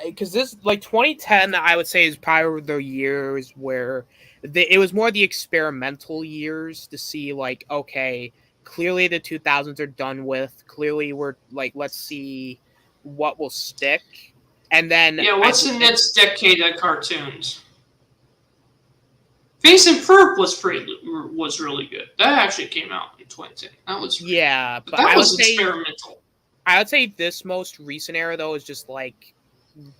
Because this, like 2010, I would say is probably the years where it was more the experimental years to see, like, okay, clearly the 2000s are done with. Clearly, we're like, let's see what will stick. And then Yeah, what's the next decade of cartoons? Face and Ferb was really good. That actually came out in 2010. That was yeah, but but that was experimental. I would say this most recent era though is just like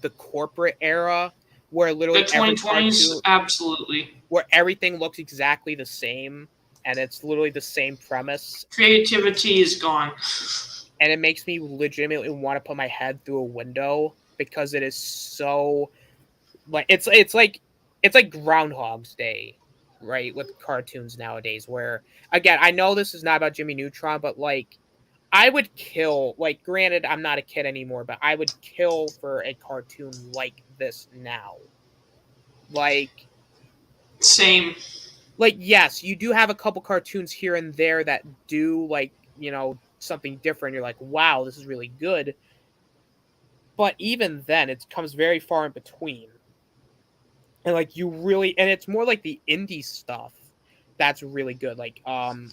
the corporate era where literally The 2020s, absolutely. where everything looks exactly the same and it's literally the same premise. Creativity is gone. And it makes me legitimately want to put my head through a window because it is so like it's like Groundhog's Day, right? With cartoons nowadays where again, I know this is not about Jimmy Neutron, but like I would kill, like, granted, I'm not a kid anymore, but I would kill for a cartoon like this now. Like, Same. like, yes, you do have a couple cartoons here and there that do, like, you know, something different. You're like, wow, this is really good. But even then, it comes very far in between. And, like, and it's more like the indie stuff that's really good. Like, an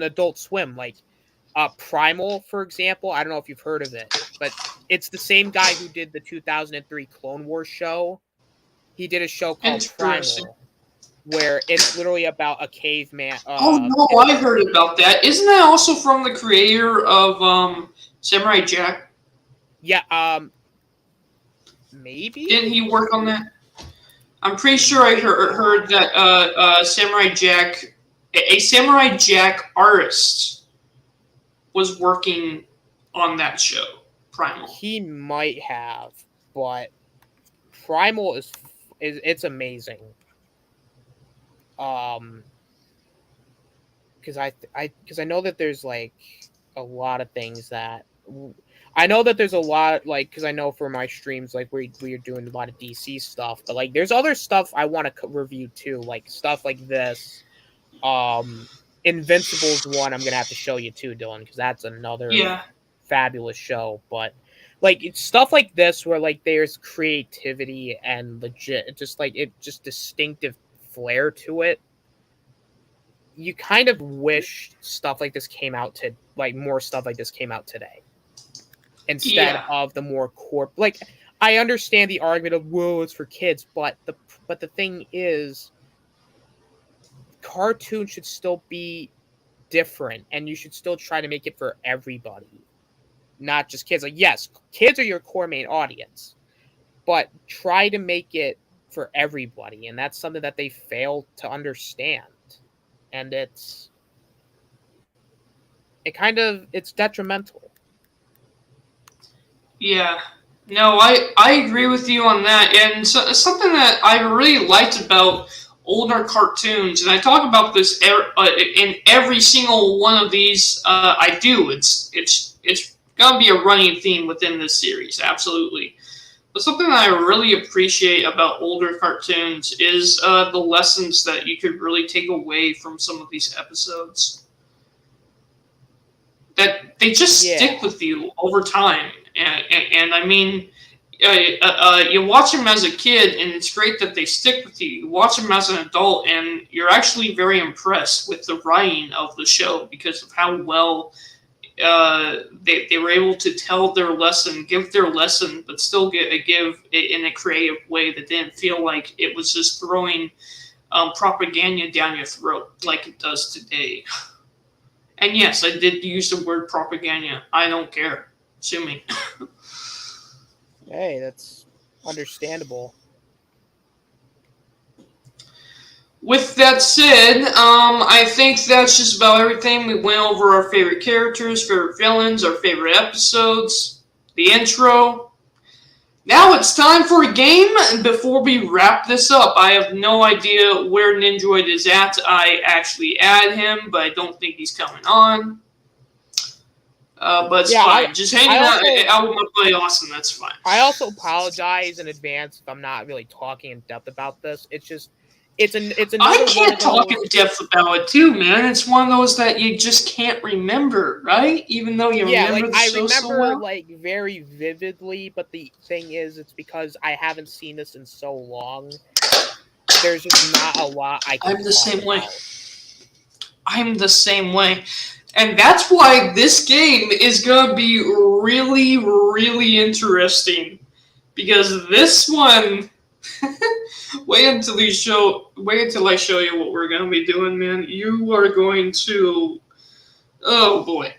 Adult Swim, like, Primal, for example, I don't know if you've heard of it, but it's the same guy who did the 2003 Clone Wars show. He did a show called Primal, where it's literally about a caveman. Oh no, I heard about that. Isn't that also from the creator of Samurai Jack? Yeah, maybe. Didn't he work on that? I'm pretty sure I heard that Samurai Jack, a Samurai Jack artist, was working on that show, Primal. He might have, but Primal is it's amazing. Because I know that there's like a lot of things that I know that there's a lot like because I know for my streams like we're doing a lot of DC stuff, but like there's other stuff I want to review too, like stuff like this. Invincible's one I'm gonna have to show you too, Dylan, because that's another fabulous show. But like it's stuff like this where like there's creativity and legit just like it just distinctive flair to it. You kind of wish stuff like this came out to like more stuff like this came out today instead of the more like I understand the argument of whoa it's for kids, but the thing is cartoons should still be different and you should still try to make it for everybody, not just kids. Like yes, kids are your core main audience, but try to make it for everybody, and that's something that they fail to understand. And it's detrimental. Yeah. No, I agree with you on that. And something that I really liked about older cartoons, and I talk about this in every single one of these I do. It's gonna be a running theme within this series, absolutely. But something that I really appreciate about older cartoons is the lessons that you could really take away from some of these episodes. That they just stick with you over time, and I mean, you watch them as a kid, and it's great that they stick with you. You watch them as an adult, and you're actually very impressed with the writing of the show because of how well they were able to tell their lesson, give their lesson, but still give it in a creative way that didn't feel like it was just throwing propaganda down your throat like it does today. And yes, I did use the word propaganda. I don't care. Sue me. Hey, that's understandable. With that said, I think that's just about everything. We went over our favorite characters, favorite villains, our favorite episodes, the intro. Now it's time for a game, and before we wrap this up, I have no idea where Ninjoid is at. I actually add him, but I don't think he's coming on. But it's fine. Just hanging out with my buddy Austin, that's fine. I also apologize in advance if I'm not really talking in depth about this. It's just, it's another I can't talk in depth about it too, man. It's one of those that you just can't remember, right? Even though you remember the show so well. I remember like very vividly, but the thing is, it's because I haven't seen this in so long. There's just not a lot I can. I'm the same way. I'm the same way. And that's why this game is going to be really, really interesting. Because this one... wait until I show you what we're going to be doing, man. You are going to... Oh, boy.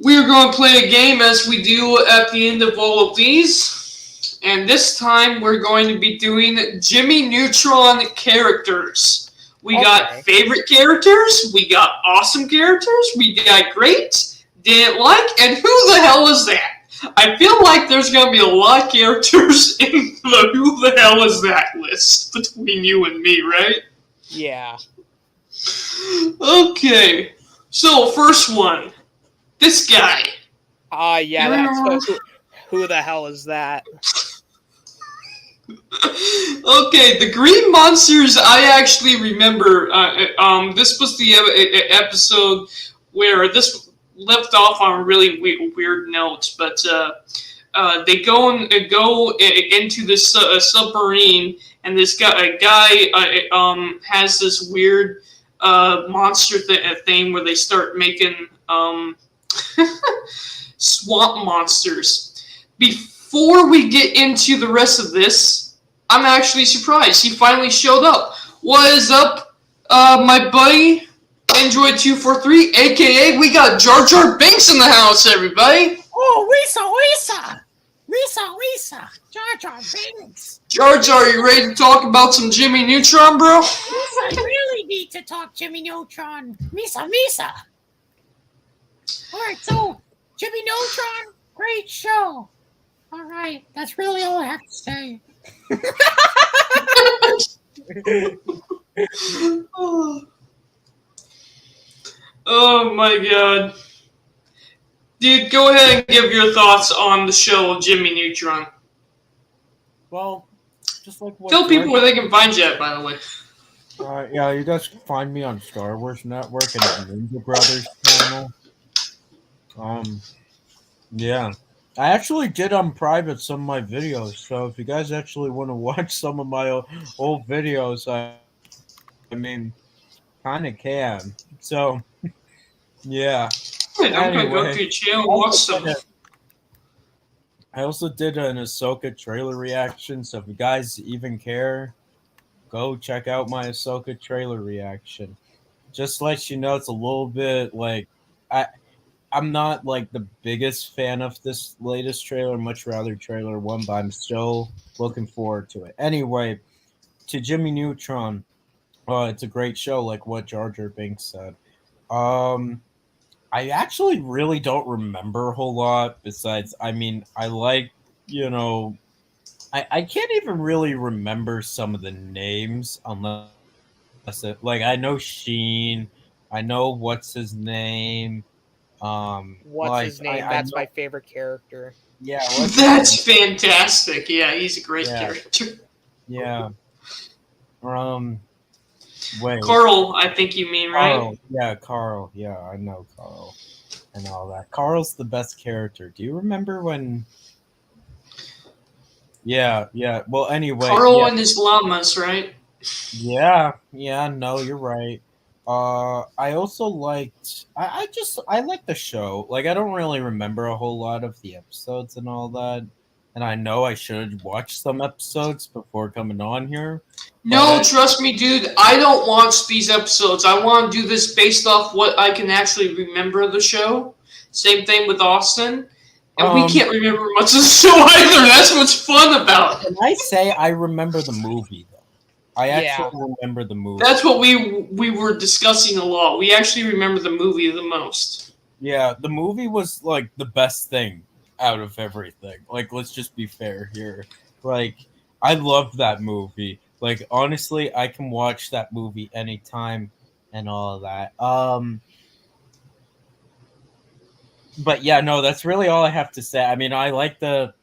We are going to play a game as we do at the end of all of these. And this time we're going to be doing Jimmy Neutron characters. We got favorite characters, we got awesome characters, we got great, didn't like, and who the hell is that? I feel like there's going to be a lot of characters in the who the hell is that list between you and me, right? Yeah. Okay, so first one, this guy. That's who the hell is that? Okay, the green monsters I actually remember. This was the episode where this left off on a really weird note, but they go into this submarine, and this guy has this weird monster thing where they start making swamp monsters. Before we get into the rest of this, I'm actually surprised. He finally showed up. What is up, my buddy, Android243, a.k.a. we got Jar Jar Binks in the house, everybody. Oh, Risa, Jar Jar Binks. Jar Jar, you ready to talk about some Jimmy Neutron, bro? Yes, I really need to talk Jimmy Neutron. Misa. Alright, so, Jimmy Neutron, great show. Alright, that's really all I have to say. Oh my god. Dude, go ahead and give your thoughts on the show of Jimmy Neutron. Well, just like what tell people where they can find you at, by the way. Yeah, you guys can find me on Star Wars Network and Ninja Brothers channel. Yeah. I actually did unprivate some of my videos, so if you guys actually want to watch some of my old videos, I mean, kind of can. So, yeah. Wait, I'm going to go to your channel and watch some. I also did an Ahsoka trailer reaction, so if you guys even care, go check out my Ahsoka trailer reaction. Just to let you know, it's a little bit like... I'm not like the biggest fan of this latest trailer, much rather trailer 1, but I'm still looking forward to it. Anyway, to Jimmy Neutron, it's a great show, like what Jar Jar Binks said. I actually really don't remember a whole lot besides, I mean, I like, I can't even really remember some of the names unless like I know Sheen, I know what's his name. What's Like his name? I That's my know, favorite character. yeah, what's his name? That's fantastic. Yeah, he's a great Yeah, character. yeah. Um, wait, Carl, I think you mean, right? Carl. Yeah, Carl. Yeah, I know Carl and all that. Carl's the best character. Do you remember when? Yeah, yeah. Well, anyway, Carl yeah, and his llamas, right? yeah, yeah. No, you're right. I also liked. I like the show. Like, I don't really remember a whole lot of the episodes and all that. And I know I should watch some episodes before coming on here. But No, trust me, dude. I don't watch these episodes. I want to do this based off what I can actually remember of the show. Same thing with Austin. And we um, can't remember much of the show either. That's what's fun about it. can I say I remember the movie though? I actually Yeah. remember the movie. That's what we were discussing a lot. We actually remember the movie the most. Yeah, the movie was like the best thing out of everything. Like, let's just be fair here. Like, I loved that movie. Like, honestly, I can watch that movie anytime and all of that. But yeah, no, that's really all I have to say. I mean, I like the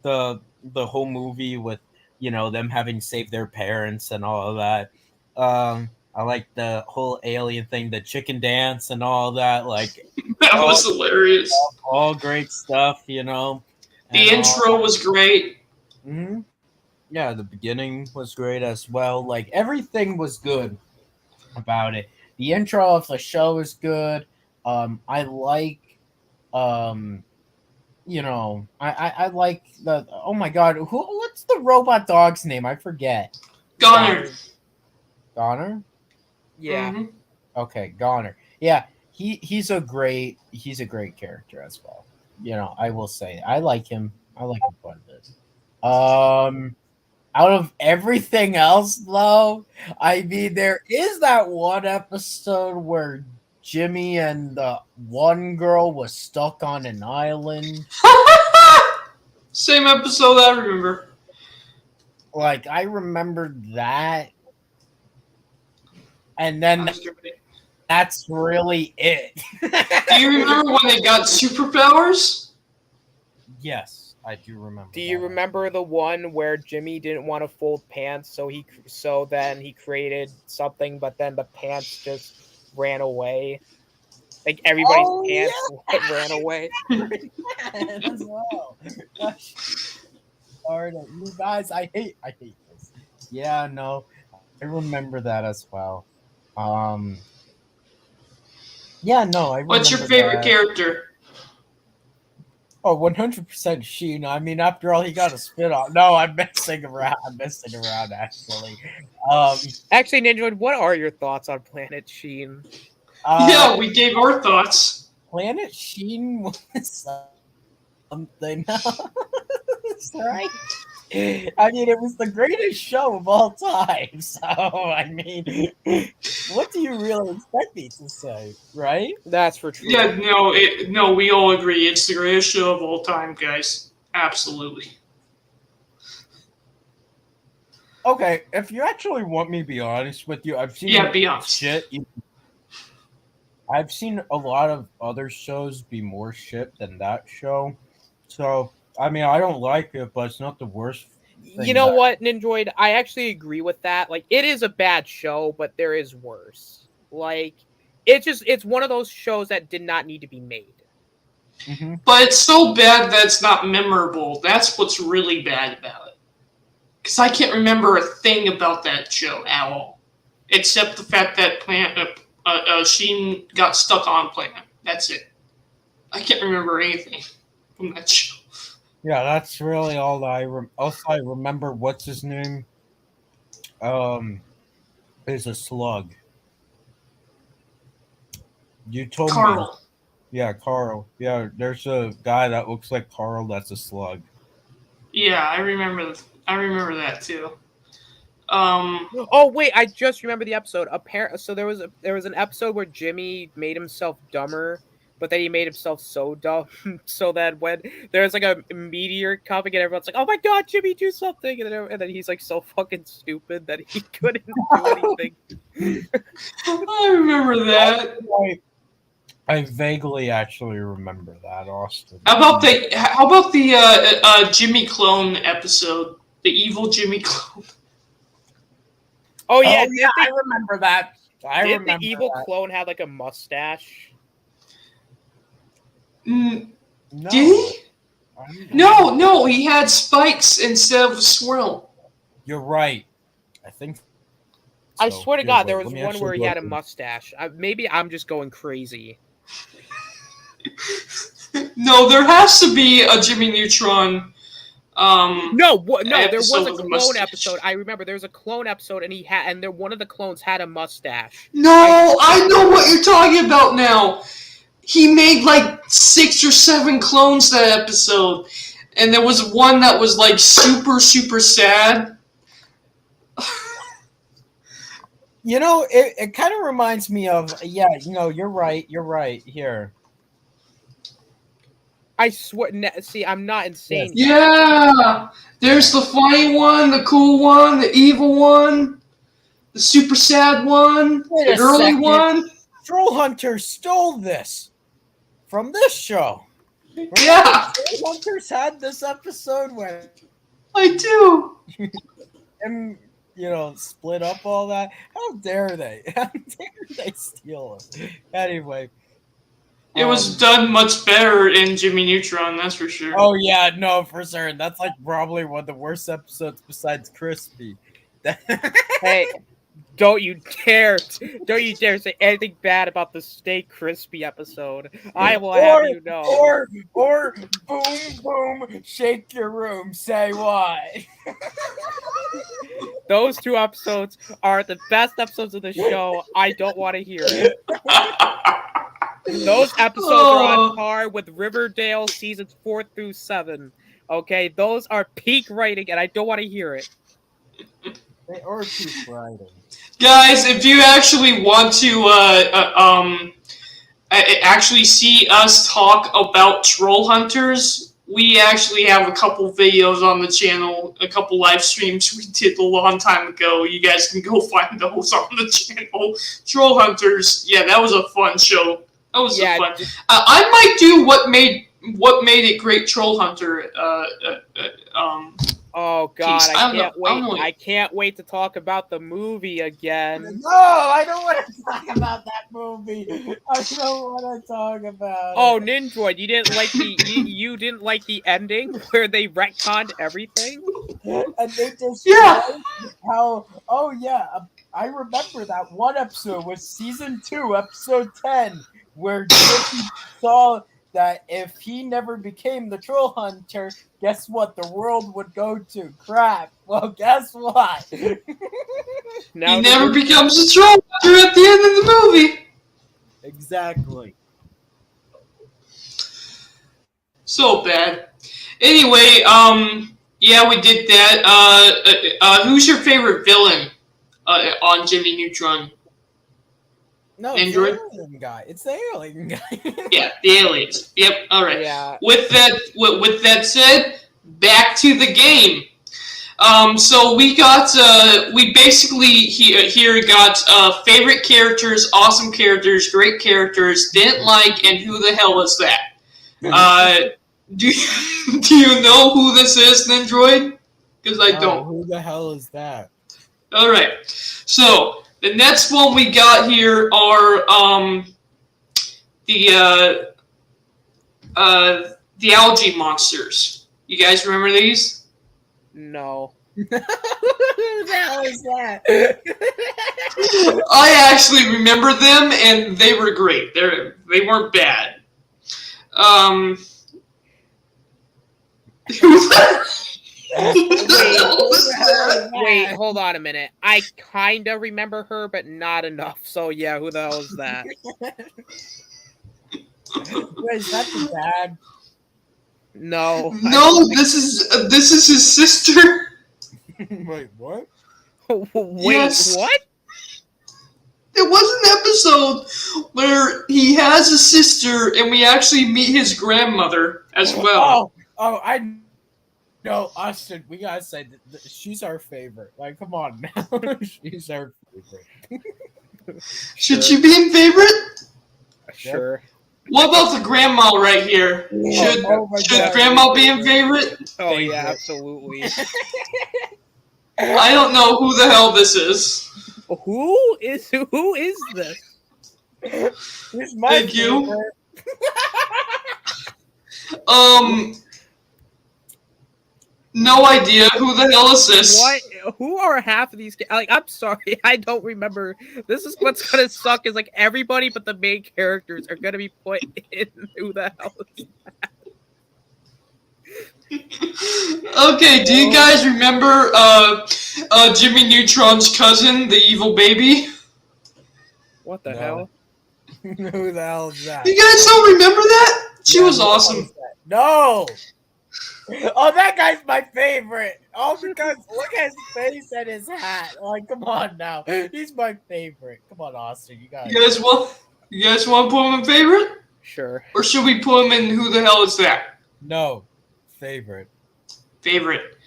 whole movie with them having saved their parents and all of that. I like the whole alien thing, the chicken dance and all that. Like, That all was hilarious. all great stuff, The and all. intro was great. Mhm. Yeah, the beginning was great as well. Like, everything was good about it. The intro of the show is good. I like, um, I like the. Oh my god, what's the robot dog's name? I forget. Gunner. Goner. Yeah. Hmm. Okay, Goner. Yeah, he's a great character as well. I will say I like him. I like him quite a bit. Out of everything else, though, I mean, there is that one episode where Jimmy and the one girl was stuck on an island. Same episode I remember. Like, I remember that, and That then was great. that's really it. Do you remember when they got superpowers? Yes, I do remember. Do you that. remember the one where Jimmy didn't want to fold pants, so then he created something, but then the pants just ran away? Like everybody's Oh, pants ran away. as well. Gosh, darn it. You guys, I hate this. Yeah, no, I remember that as well. Yeah, no, I remember What's your favorite that. character? Oh, 100% Sheen. I mean, after all, he got a spit off. No, I'm messing around. Actually. Actually, Ninja, what are your thoughts on Planet Sheen? Yeah, we gave our thoughts. Planet Sheen was something else, right? I mean, it was the greatest show of all time. So, I mean, what do you really expect me to say, right? That's for true. Yeah, no, we all agree. It's the greatest show of all time, guys. Absolutely. Okay, if you actually want me to be honest with you, I've seen Yeah, be honest. shit. I've seen a lot of other shows be more shit than that show. So, I mean, I don't like it, but it's not the worst thing. You know what, Ninjoid? I actually agree with that. Like, it is a bad show, but there is worse. Like, it's one of those shows that did not need to be made. Mm-hmm. But it's so bad that it's not memorable. That's what's really bad about it. Because I can't remember a thing about that show at all. Except the fact that Sheen got stuck on a planet. That's it. I can't remember anything from that show. Yeah, that's really all also, I remember what's his name. Is a slug. You told me. Carl. Yeah, Carl. Yeah, there's a guy that looks like Carl that's a slug. Yeah, I remember that too. Oh wait, I just remember the episode. So there was an episode where Jimmy made himself dumber but then he made himself so dumb so that when there's like a meteor coming and everyone's like, "Oh my God, Jimmy, do something!" and then he's like so fucking stupid that he couldn't do anything. I remember that. I vaguely actually remember that, Austin. How about the Jimmy Clone episode? The evil Jimmy Clone. Oh yeah, I remember that. Did the evil clone have like a mustache? No. No. Did he? No, he had spikes instead of a swirl. You're right. I think. I so. swear to Here, God, wait, there let was me one actually where he look had a in. mustache. Maybe I'm just going crazy. No, there has to be a Jimmy Neutron. No, there was episode a with a clone mustache. episode. I remember there was a clone episode, and one of the clones had a mustache. No, I know what you're talking about now. He made like 6 or 7 clones that episode, and there was one that was like super, super sad. You know, it kind of reminds me of you're right. Here. I swear. See, I'm not insane. Yeah, there's the funny one, the cool one, the evil one, the super sad one, the girly one. Troll Hunter stole this from this show. Remember Yeah, Troll Hunters had this episode where I do. and split up all that. How dare they? How dare they steal it? Anyway. It was done much better in Jimmy Neutron, that's for sure. Oh yeah, no, for certain. That's like probably one of the worst episodes besides Crispy. Hey, don't you dare say anything bad about the Stay Crispy episode. I will have you know. Or boom boom, shake your room. Say what? Those 2 episodes are the best episodes of the show. I don't want to hear it. Those episodes are on par with Riverdale seasons 4 through 7. Okay, those are peak writing, and I don't want to hear it. They are peak writing. Guys, if you actually want to actually see us talk about Troll Hunters, we actually have a couple videos on the channel, a couple live streams we did a long time ago. You guys can go find those on the channel. Troll Hunters, yeah, that was a fun show. That was fun. I might do what made it great. Troll Hunter. Oh God, Jeez, I can't wait to talk about the movie again. No, I don't want to talk about that movie. I don't want to talk about Oh, it. Nindroid, you didn't like you didn't like the ending where they retconned everything? And they just how I remember that one episode was season 2, episode 10, where Jimmy saw that if he never became the Troll Hunter, guess what? The world would go to crap. Well, guess what? He never becomes a Troll Hunter at the end of the movie. Exactly. So bad. Anyway, yeah, we did that. Who's your favorite villain on Jimmy Neutron? No, Android? it's the alien guy. It's the alien guy. Yeah, the aliens. Yep. All right. Yeah. With that said, back to the game. So we got we basically here got favorite characters, awesome characters, great characters, didn't like, and who the hell is that? Do you know who this is, Nindroid? Because I don't. Who the hell is that? All right. So the next one we got here are the algae monsters. You guys remember these? No. Who the hell is that? I actually remember them, and they were great. They weren't bad. Wait, hold on a minute. I kinda remember her, but not enough. So yeah, who the hell is that? Wait, is that the dad? No. No, this is his sister. Wait, what? Wait, Yes. what? It was an episode where he has a sister, and we actually meet his grandmother as well. I know, Austin. We gotta say that she's our favorite. Like, come on now, she's our favorite. Should she be in favorite? Sure. What about the grandma right here? Should grandma be in favorite? Oh yeah, absolutely. I don't know who the hell this is. Who is this? Here's my Thank you. favorite. No idea who the hell is this. What? Who are half of these? Like, I'm sorry, I don't remember. This is what's gonna suck. Is like everybody but the main characters are gonna be put in. Who the hell is that? Okay, do you guys remember Jimmy Neutron's cousin, the evil baby? What the No. hell? Who the hell is that? You guys don't remember that? She was awesome. No. Oh, that guy's my favorite. Oh, because look at his face and his hat. Like, come on now. He's my favorite. Come on, Austin. You You guys want to put him in favorite? Sure. Or should we put him in who the hell is that? No. Favorite. Favorite.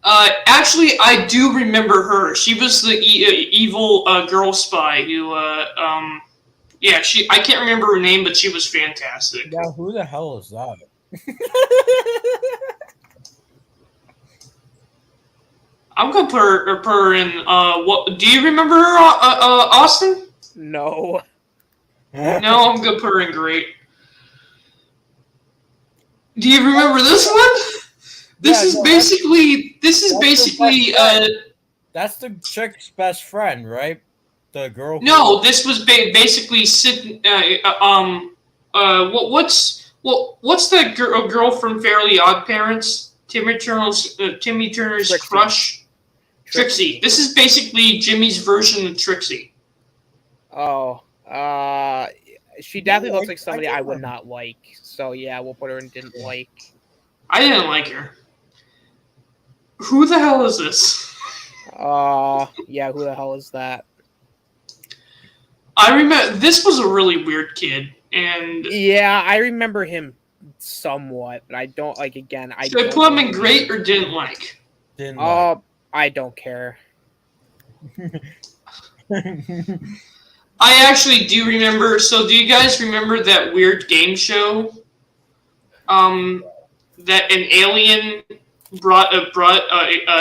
Actually, I do remember her. She was the evil girl spy who, yeah, I can't remember her name, but she was fantastic. Now, who the hell is that? I'm gonna put her in. What? Do you remember her, Austin? No. No, I'm gonna put her in great. Do you remember this one? This is basically. That's the chick's best friend, right? The girl. No, this was basically Sid. What's that girl from Fairly Odd Parents? Timmy Turner's Trixie. crush. Trixie. This is basically Jimmy's version of Trixie. Oh. She definitely looks like somebody I would remember. not like. So yeah, we'll put her in didn't like. I didn't like her. Who the hell is this? Yeah, who the hell is that? I remember this was a really weird kid, and Yeah, I remember him somewhat, but I don't like. Again, I should I don't put him in know. great or didn't like? Didn't like. I don't care. I actually do remember. So, do you guys remember that weird game show? That an alien brought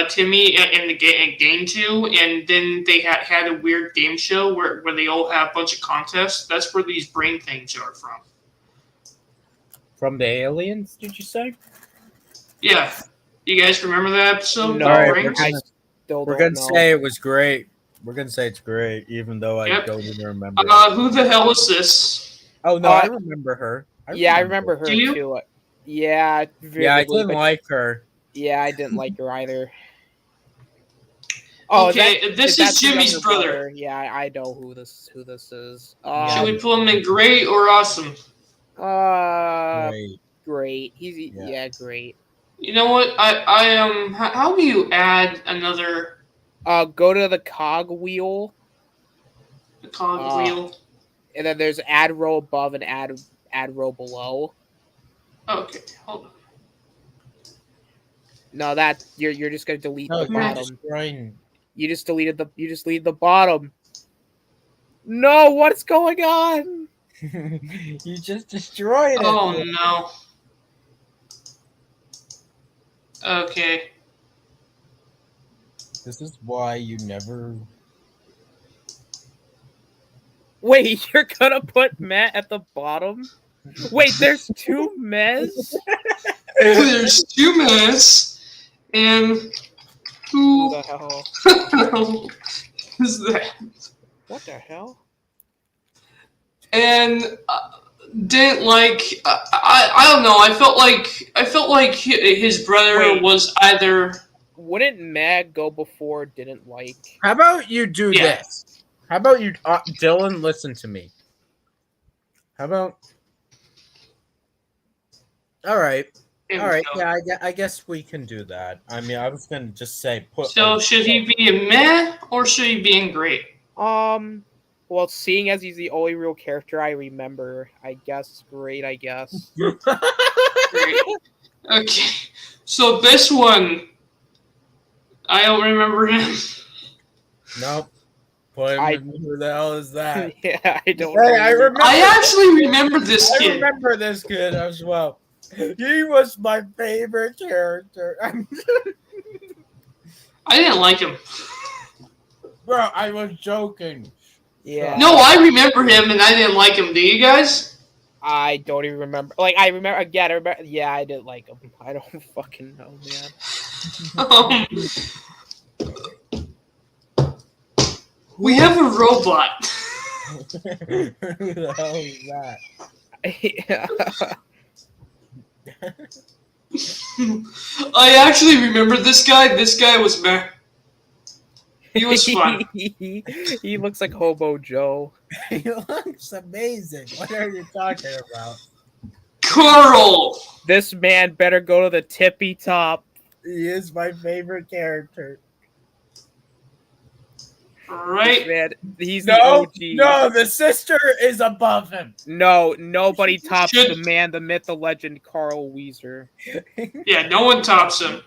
Timmy in the game to, and then they had a weird game show where they all have a bunch of contests. That's where these brain things are from. From the aliens, did you say? Yeah, you guys remember that episode? No, about Alright, brains? I still We're don't gonna know. say it was great. We're gonna say it's great, even though I Yep. don't even remember. Who the hell is this? Oh no, I remember her. I remember her Do you? too. Yeah, Yeah, I vividly, didn't but- like her. Yeah, I didn't like her either. Oh, Okay, this that is the Jimmy's younger brother. Yeah, I know who this is. Should we put him in great or awesome? Great. Great. He's Yeah. great. You know what? How do you add another Go to the cog wheel, cog wheel? and then there's add row above and add row below. Okay, hold on. No, that you're just gonna delete No, the you're bottom. destroying. You just deleted the bottom. No, what's going on? You just destroyed it. Oh no. Okay. This is why you never. Wait, you're gonna put Matt at the bottom? Wait, there's two Mez? There's 2 minutes, and who What the hell? the hell is that? What the hell? And didn't like. I don't know. I felt like his brother Wait. was either. Wouldn't Mag go before didn't like? How about you do Yeah. this? How about you, Dylan? Listen to me. How about? All right. There All we right. go. Yeah, I guess we can do that. I mean, I was gonna just say put. So should he be in meh or should he be in great? Well, seeing as he's the only real character I remember, I guess great. I guess. Great. Okay, so this one, I don't remember him. Nope. Put him I- in. Who the hell is that? Yeah, I don't. Hey, I remember. I actually remember this I kid. remember this kid as well. He was my favorite character. I didn't like him. Bro, I was joking. Yeah. No, I remember him, and I didn't like him. Do you guys? I don't even remember. Like, I remember again. I remember. Yeah, I didn't like him. I don't fucking know, man. We have a robot. Who the hell is that? Yeah. I actually remember this guy. This guy was meh. He was fun. He looks like Hobo Joe. He looks amazing. What are you talking about? Carl. This man better go to the tippy top. He is my favorite character. Right. Man, he's the No, OG. no, the sister is above him. No, nobody tops Should- the man, the myth, the legend, Carl Weezer. Yeah, no one tops him.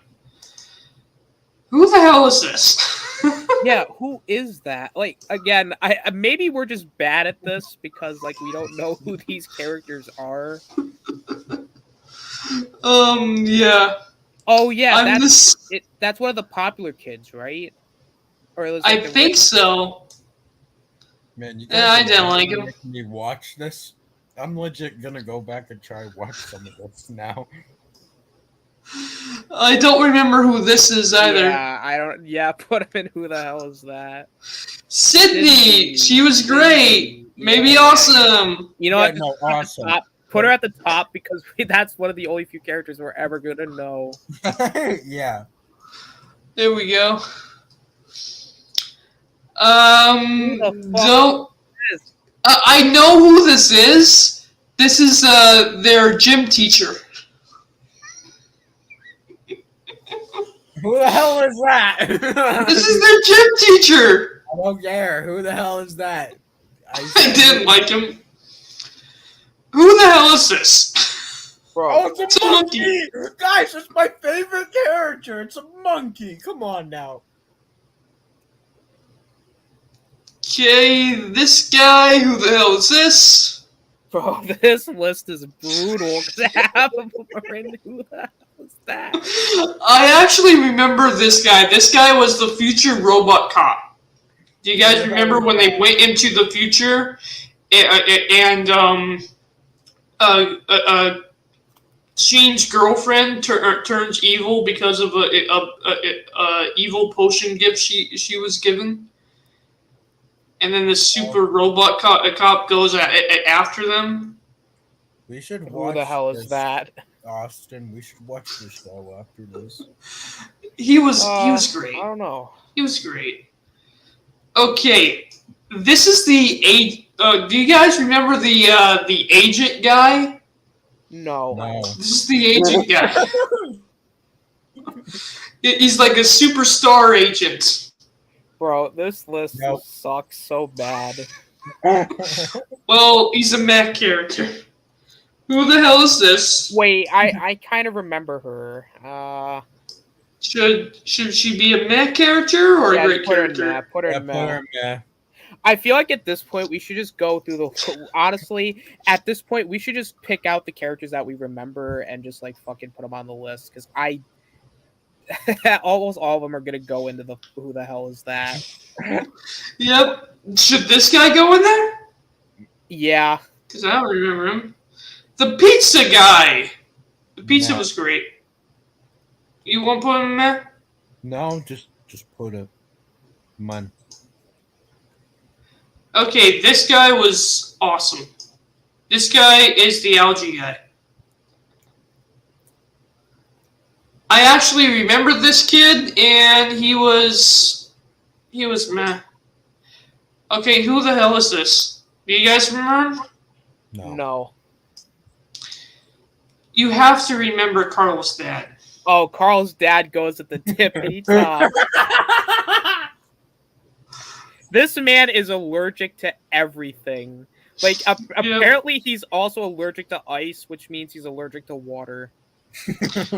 Who the hell is this? Yeah, who is that? Like, again, I maybe we're just bad at this because like we don't know who these characters are. Yeah. Oh yeah, I'm that's this. that's one of the popular kids, right? Or it was I like the think so. Man, you Yeah, I guys didn't are like him. making me watch this. I'm legit gonna go back and try watch some of this now. I don't remember who this is either. Yeah, I don't. Yeah, put him in. Who the hell is that? Sydney. She was great. Maybe Yeah. awesome. You know Yeah, what? no, Put her at the awesome. top- Put her at the top because that's one of the only few characters we're ever gonna know. Yeah. There we go. Who the fuck Don't. is this? I know who this is. This is their gym teacher. Who the hell is that? This is their gym teacher. I don't care. Who the hell is that? I didn't like him. Who the hell is this? Bro, Oh, it's It's a a monkey! Guys, it's my favorite character. It's a monkey. Come on now. Okay, this guy. Who the hell is this? bro, this list is brutal. 'Cause half of them are in. Who the hell is that? I actually remember this guy. This guy was the future robot cop. Do you guys remember when they went into the future and Sheen's girlfriend turns evil because of a evil potion gift she was given, and then the super robot cop goes after them. We should Who watch the hell is this, that? Austin. We should watch this show after this. He was great. I don't know. He was great. Okay, this is the do you guys remember the agent guy? No. No. This is the agent guy. He's like a superstar agent. Bro, this list Nope. sucks so bad. Well, he's a mech character. Who the hell is this? Wait, I kind of remember her. Should she be a mech character or Yeah, a great put her in character? that. Put her Yeah, in put that. her, yeah. I feel like at this point we should just go through the. Honestly, at this point we should just pick out the characters that we remember and just like fucking put them on the list because almost all of them are gonna go into the who the hell is that? Yep. Should this guy go in there? Yeah, Because I don't remember him. The pizza guy. The pizza No. was great. You want to put him in there? No, just put a man. Okay, this guy was awesome. This guy is the algae guy. I actually remember this kid, and he was meh. Okay, who the hell is this? Do you guys remember him? no. You have to remember Carl's dad. Oh, Carl's dad goes at the tippity top. This man is allergic to everything. Like, apparently he's also allergic to ice, which means he's allergic to water.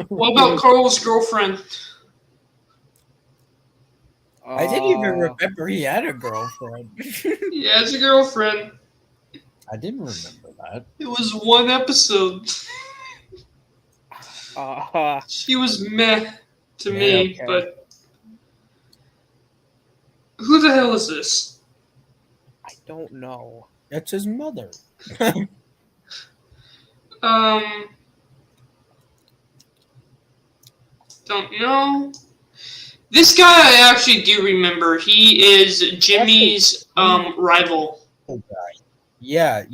What about Carl's girlfriend? I didn't even remember he had a girlfriend. He has a girlfriend. I didn't remember that. It was one episode. She was meh to me, okay. but who the hell is this? I don't know. That's his mother. Don't know. This guy I actually do remember. He is Jimmy's rival. Yeah.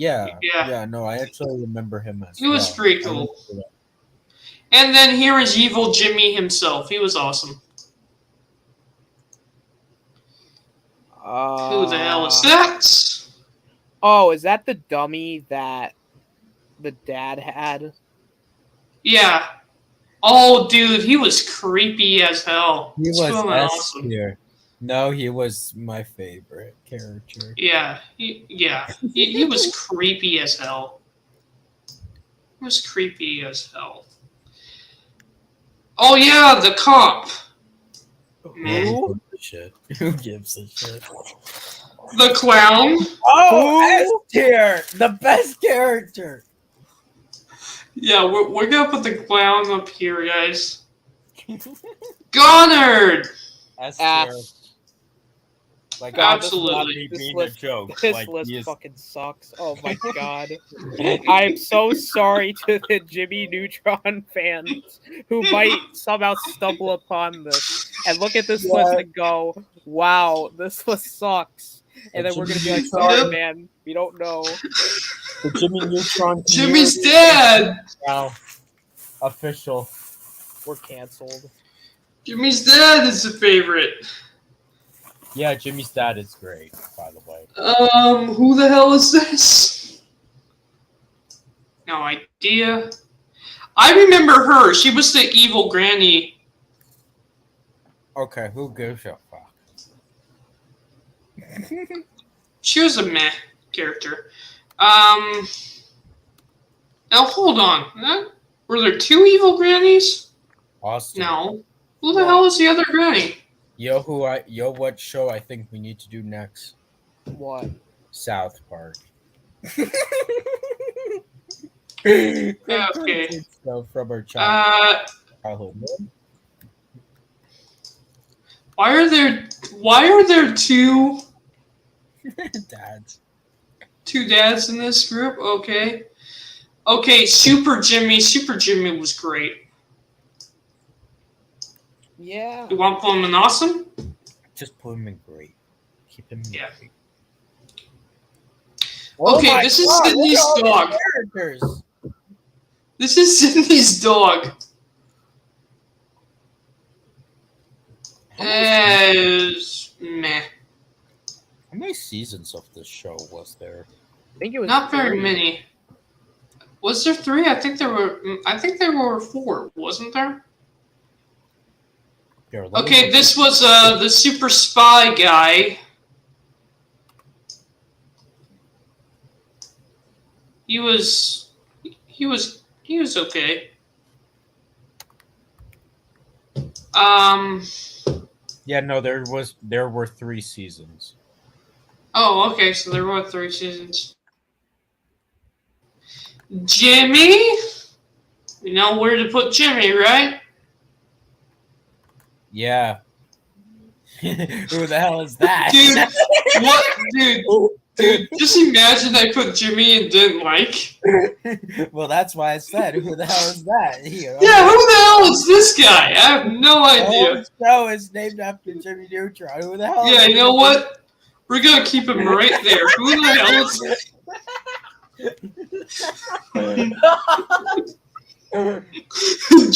No, I actually remember him as He was pretty cool. And then here is evil Jimmy himself. He was awesome. Who the hell is that? Oh, is that the dummy that the dad had? Yeah. Oh, dude, he was creepy as hell. He was awesome. S-tier. No, he was my favorite character. Yeah, he was creepy as hell. He was creepy as hell. Oh yeah, the cop. Man. Who gives a shit? The clown. Oh, S-tier, the best character. Yeah, we're gonna put the clown up here, guys. Goddard. S-tier. Like, absolutely. This being list, a joke. this like, list fucking sucks. Oh my god. I'm so sorry to the Jimmy Neutron fans who might somehow stumble upon this and look at this list and go, wow, this list sucks. And then we're going to be like, sorry, man, we don't know. The Jimmy Neutron Jimmy's dead. Wow. Official. We're canceled. Jimmy's dead is the favorite. Yeah, Jimmy's dad is great, by the way. Who the hell is this? No idea. I remember her. She was the evil granny. Okay, who gives a fuck? She was a meh character. Now hold on. Were there two evil grannies? Austin. No. Who the hell is the other granny? Yo, what show I think we need to do next? What? South Park. Okay. So from our childhood. Why are there two Dads. two dads in this group? Okay. Okay, Super Jimmy. Super Jimmy was great. Yeah. You want to put him in awesome? Just put him in great. Keep him in great. Okay, this is Sydney's dog. This is Sydney's dog. Meh. How many seasons of this show was there? I think it was Not very 3. many. Was there 3? I think there were 4, wasn't there? Okay, this was the super spy guy. He was okay. Yeah, no, there were 3 seasons. Oh, okay, so there were 3 seasons. Jimmy? You know where to put Jimmy, right? Yeah. Who the hell is that? Dude, what? Dude, just imagine I put Jimmy and didn't like. Well, that's why I said, who the hell is that? Yeah, who the hell is this guy? I have no idea. The show is named after Jimmy Neutron. Who the hell? Yeah, you know what? We're gonna keep him right there. Who the hell is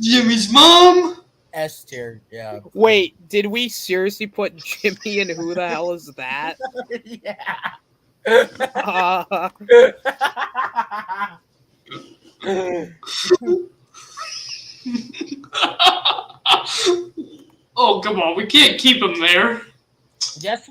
Jimmy's mom? S tier, yeah. Wait, did we seriously put Jimmy in who the hell is that? Yeah. Oh, come on. We can't keep him there. Yes,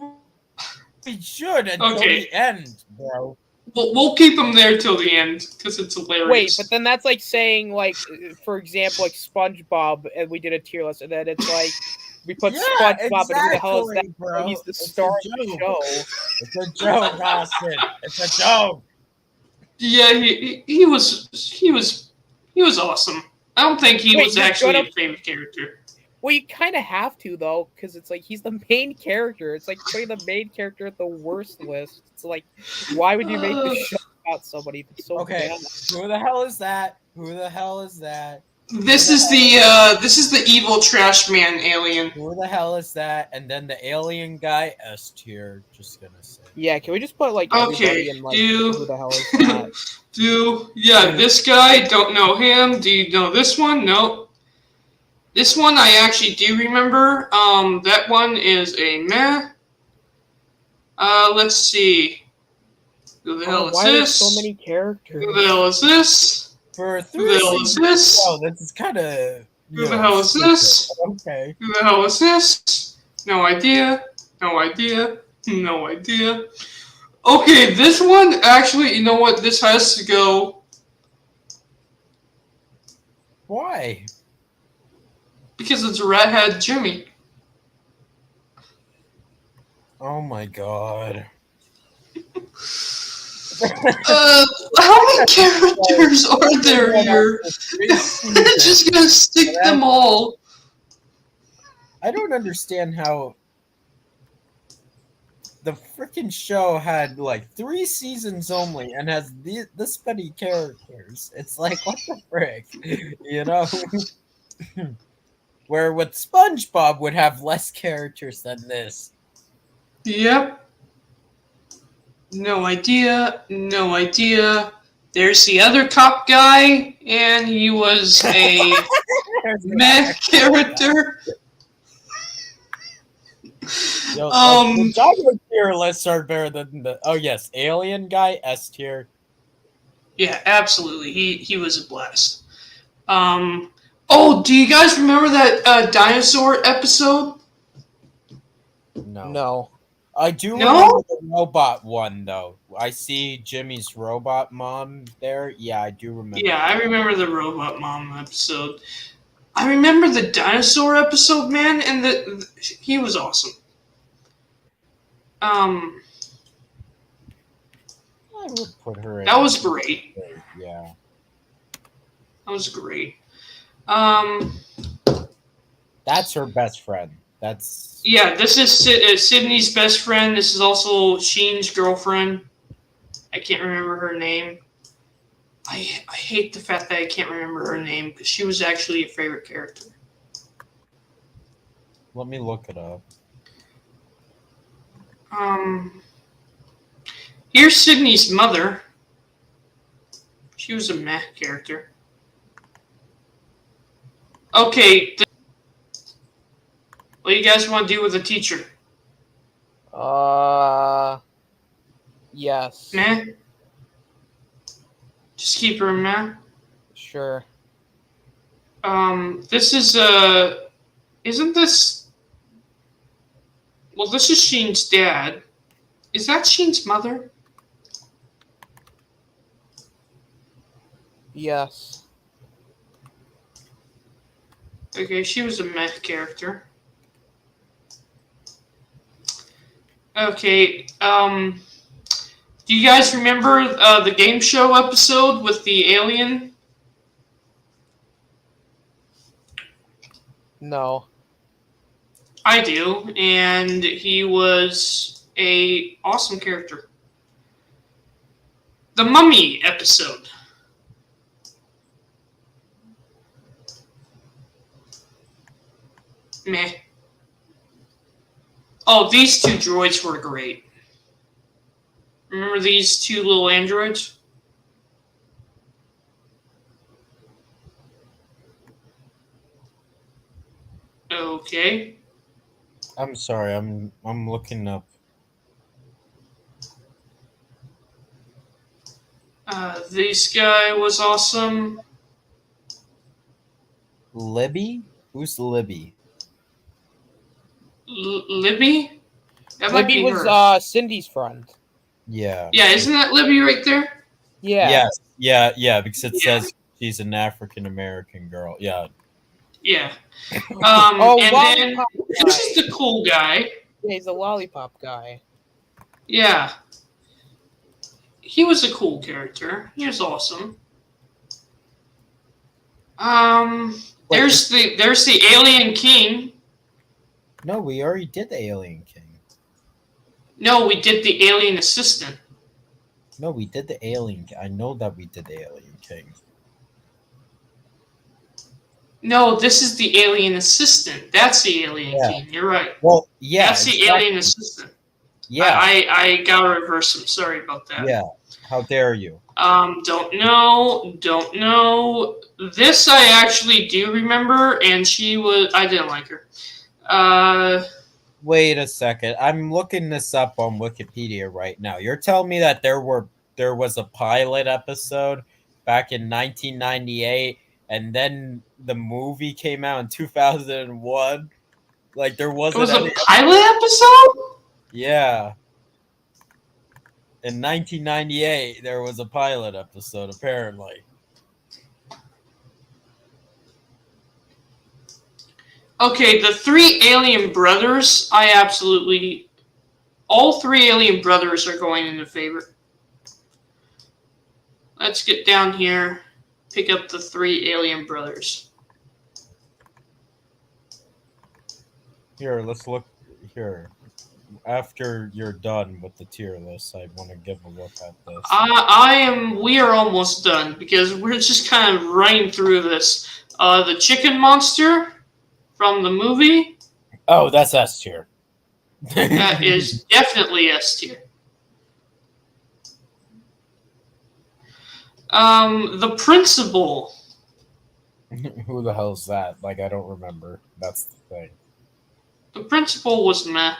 We should until Okay. the end, bro. We'll keep him there till the end because it's hilarious. Wait, but then that's like saying, like, for example, like SpongeBob, and we did a tier list, and then it's like we put SpongeBob, and who the hell is that? bro? He's the It's star a of the joke. show. It's a joke, Austin. It's a joke. Yeah, he was awesome. I don't think he Wait, was you're actually gonna- a favorite character. Well, you kind of have to though, because it's like he's the main character. It's like putting the main character at the worst list. It's like, why would you make the show about somebody that's so Okay, bad? who the hell is that? Who the hell is that? This is the evil trash man alien. Who the hell is that? And then the alien guy, S tier. Just gonna say. Yeah, can we just put like Okay, everybody in like do- who the hell is that? This guy, don't know him. Do you know this one? Nope. This one I actually do remember. That one is a meh. Let's see. Who the hell is why are there this? so many characters? Who the hell is this? For Who the hell is this? Oh, this is kind of. Who the hell is this? Okay. Who the hell is this? No idea. No idea. No idea. Okay, this one actually, you know what? This has to go Why? because it's Redhead Jimmy. Oh my god. How many characters are there here? We're just gonna stick them all. I don't understand how the freaking show had like 3 seasons only and has this many characters. It's like, what the frick? You know? Where with SpongeBob would have less characters than this. Yep. No idea. No idea. There's the other cop guy, and he was a meh character. Yo, the Dogma tier lists are better than the. Oh yes, alien guy S tier. Yeah, absolutely. He was a blast. Oh, do you guys remember that dinosaur episode? No. I do No? remember the robot one though. I see Jimmy's robot mom there. Yeah, I do remember. Yeah, I remember the robot mom episode. I remember the dinosaur episode, man, and he was awesome. I would put her in. That was great. Yeah. That was great. That's her best friend. That's Yeah, this is Sydney's best friend. This is also Sheen's girlfriend. I can't remember her name. I hate the fact that I can't remember her name because she was actually a favorite character. let me look it up. Here's Sydney's mother. She was a meh character. Okay, what do you guys want to do with the teacher? Yes. Meh? Just keep her meh? Sure. This is, isn't this... Well, this is Sheen's dad. Is that Sheen's mother? Yes. Okay, she was a meh character. Okay, do you guys remember the game show episode with the alien? No. I do, and he was a awesome character. The Mummy episode. Meh. Oh, these two droids were great. Remember these two little androids? Okay. I'm sorry. I'm looking up. This guy was awesome. Libby? Who's Libby? Libby? That might Libby be was her. Cindy's friend. Yeah. Yeah, isn't that Libby right there? Yeah. Yes. Yeah. Because it Yeah. says she's an African American girl. Yeah. Yeah. Oh, And then lollipop this guy. is the cool guy. Yeah, he's a lollipop guy. Yeah. He was a cool character. He was awesome. Wait, There's the Alien King. no, we already did the Alien King. No, we did the Alien Assistant. No, we did the Alien. I know that we did the Alien King. No, this is the Alien Assistant. That's the Alien Yeah. King. You're right. Well, yeah. That's the exactly. Alien Assistant. Yeah. I gotta reverse him. Sorry about that. Yeah. How dare you? Don't know. This I actually do remember, and I didn't like her. Wait a second. I'm looking this up on Wikipedia right now. You're telling me that there was a pilot episode back in 1998 and then the movie came out in 2001? Like there It wasn't was a any. pilot episode? Yeah. In 1998 there was a pilot episode apparently. Okay, the three alien brothers, all three alien brothers are going into favorite. Let's get down here, pick up the three alien brothers. Here, let's look here. After you're done with the tier list, I want to give a look at this. We are almost done because we're just kind of running through this. The chicken monster from the movie, Oh, that's S tier. that is definitely S tier. The principal. Who the hell's that? Like, I don't remember. That's the thing. The principal was meh.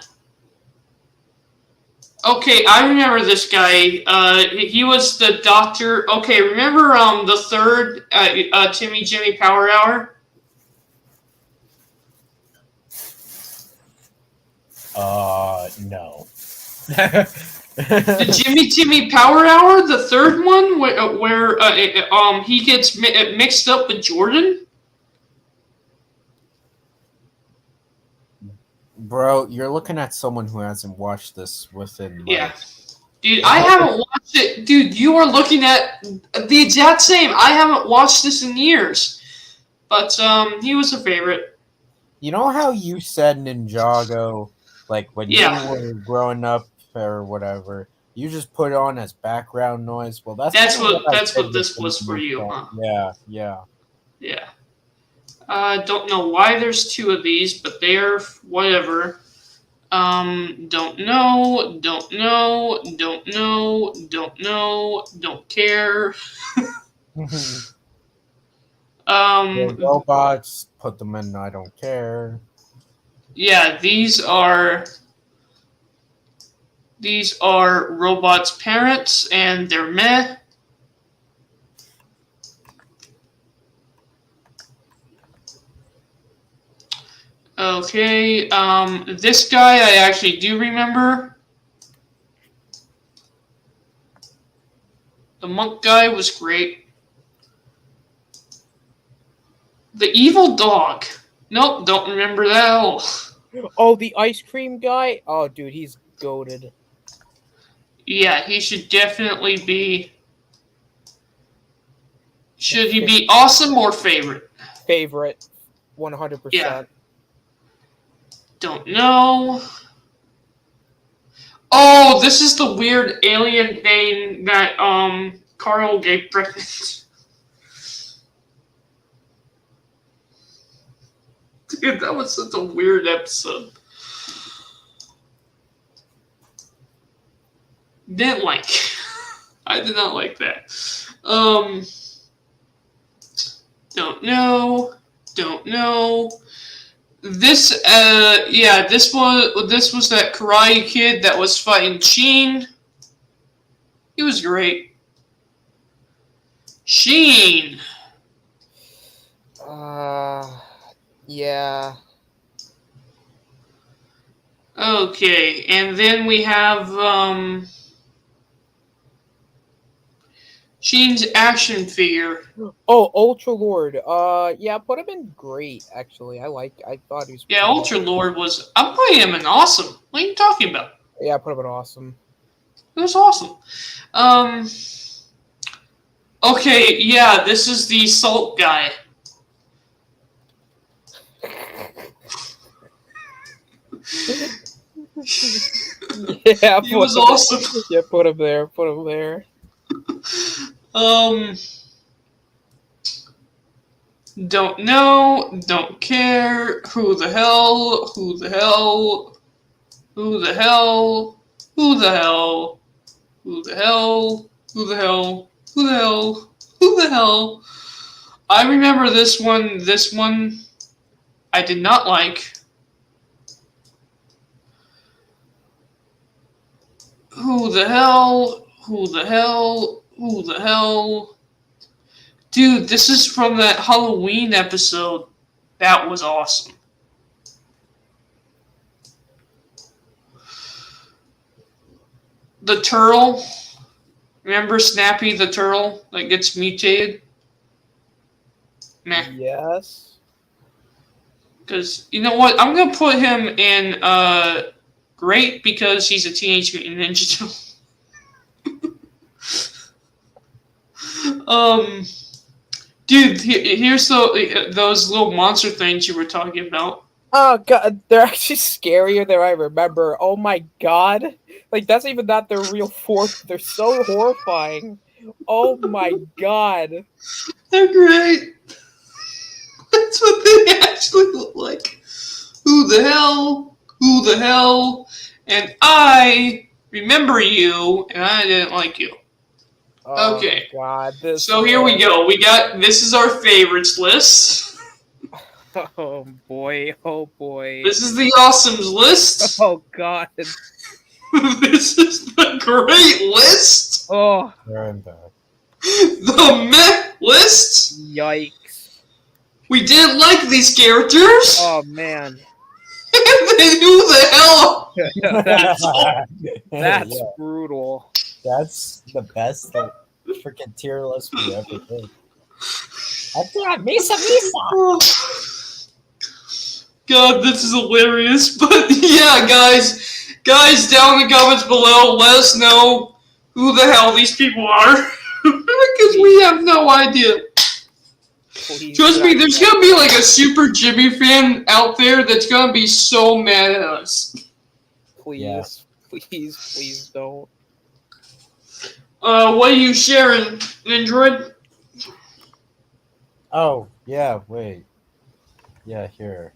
Okay, I remember this guy. He was the doctor. Okay, remember the third Timmy Jimmy Power Hour? No. The Jimmy Timmy Power Hour, the third one, where he gets mixed up with Jordan. Bro, you're looking at someone who hasn't watched this within. Like, Yeah, dude, I haven't watched it. Dude, you are looking at the exact same. I haven't watched this in years, but he was a favorite. you know how you said Ninjago, like when Yeah. you were growing up or whatever, you just put it on as background noise. Well, that's That's kinda what I that's did what this with was for you, Neutron. huh? Yeah. Yeah. Don't know why there's two of these, but they're whatever. Don't know, don't care. The Um, robots, put them in I don't care. yeah, these are robots' parents, and they're meh. Okay, this guy I actually do remember. The monk guy was great. The evil dog. Nope, don't remember that at all. Oh, the ice cream guy? Oh, dude, he's goated. Yeah, he should definitely be. Should he be awesome or favorite? Favorite. 100%. Yeah. Don't know. Oh, this is the weird alien name that Carl gave pregnant. Dude, that was such a weird episode. Didn't like. I did not like that. Don't know. This was that karate kid that was fighting Sheen. He was great. Sheen. Yeah. Okay, and then we have Sheen's action figure. Oh, Ultra Lord. Yeah, put him in great. Actually, I thought he was. Yeah, Ultra Lord was. I'm putting him in awesome. What are you talking about? Yeah, put him in awesome. It was awesome. Okay, yeah, this is the salt guy. Yeah, He was awesome. Yeah, put him there. Put him there. Don't know, don't care. Who the hell? Who the hell? Who the hell? Who the hell? Who the hell? Who the hell? Who the hell? Who the hell? I remember this one. This one I did not like. Who the hell? Who the hell? Who the hell? Dude, this is from that Halloween episode. That was awesome. The turtle. Remember Snappy the turtle that gets mutated? Meh. Yes. Because, you know what? I'm going to put him in great because he's a Teenage Mutant Ninja Turtle. Dude, here's those little monster things you were talking about. Oh god, they're actually scarier than I remember. Oh my god. Like, that's even not their real form. They're so horrifying. Oh my god. They're great. That's what they actually look like. Who the hell? Who the hell? And I remember you, and I didn't like you. Oh Okay. God, So here we go. This is our favorites list. Oh boy, oh boy. This is the awesomes list. Oh god. This is the great list. Oh. I'm back. The meh list. Yikes. We didn't like these characters. Oh man. And then who the hell? That's Yeah, brutal. that's the best freaking tier list we ever did. Misa. God, this is hilarious. But yeah, guys, down in the comments below, let us know who the hell these people are. Because we have no idea. Please, Trust me, there's gonna be like a super Jimmy fan out there that's gonna be so mad at us. Please, Yeah. please don't. What are you sharing, Android? Oh, yeah, wait. Yeah, here.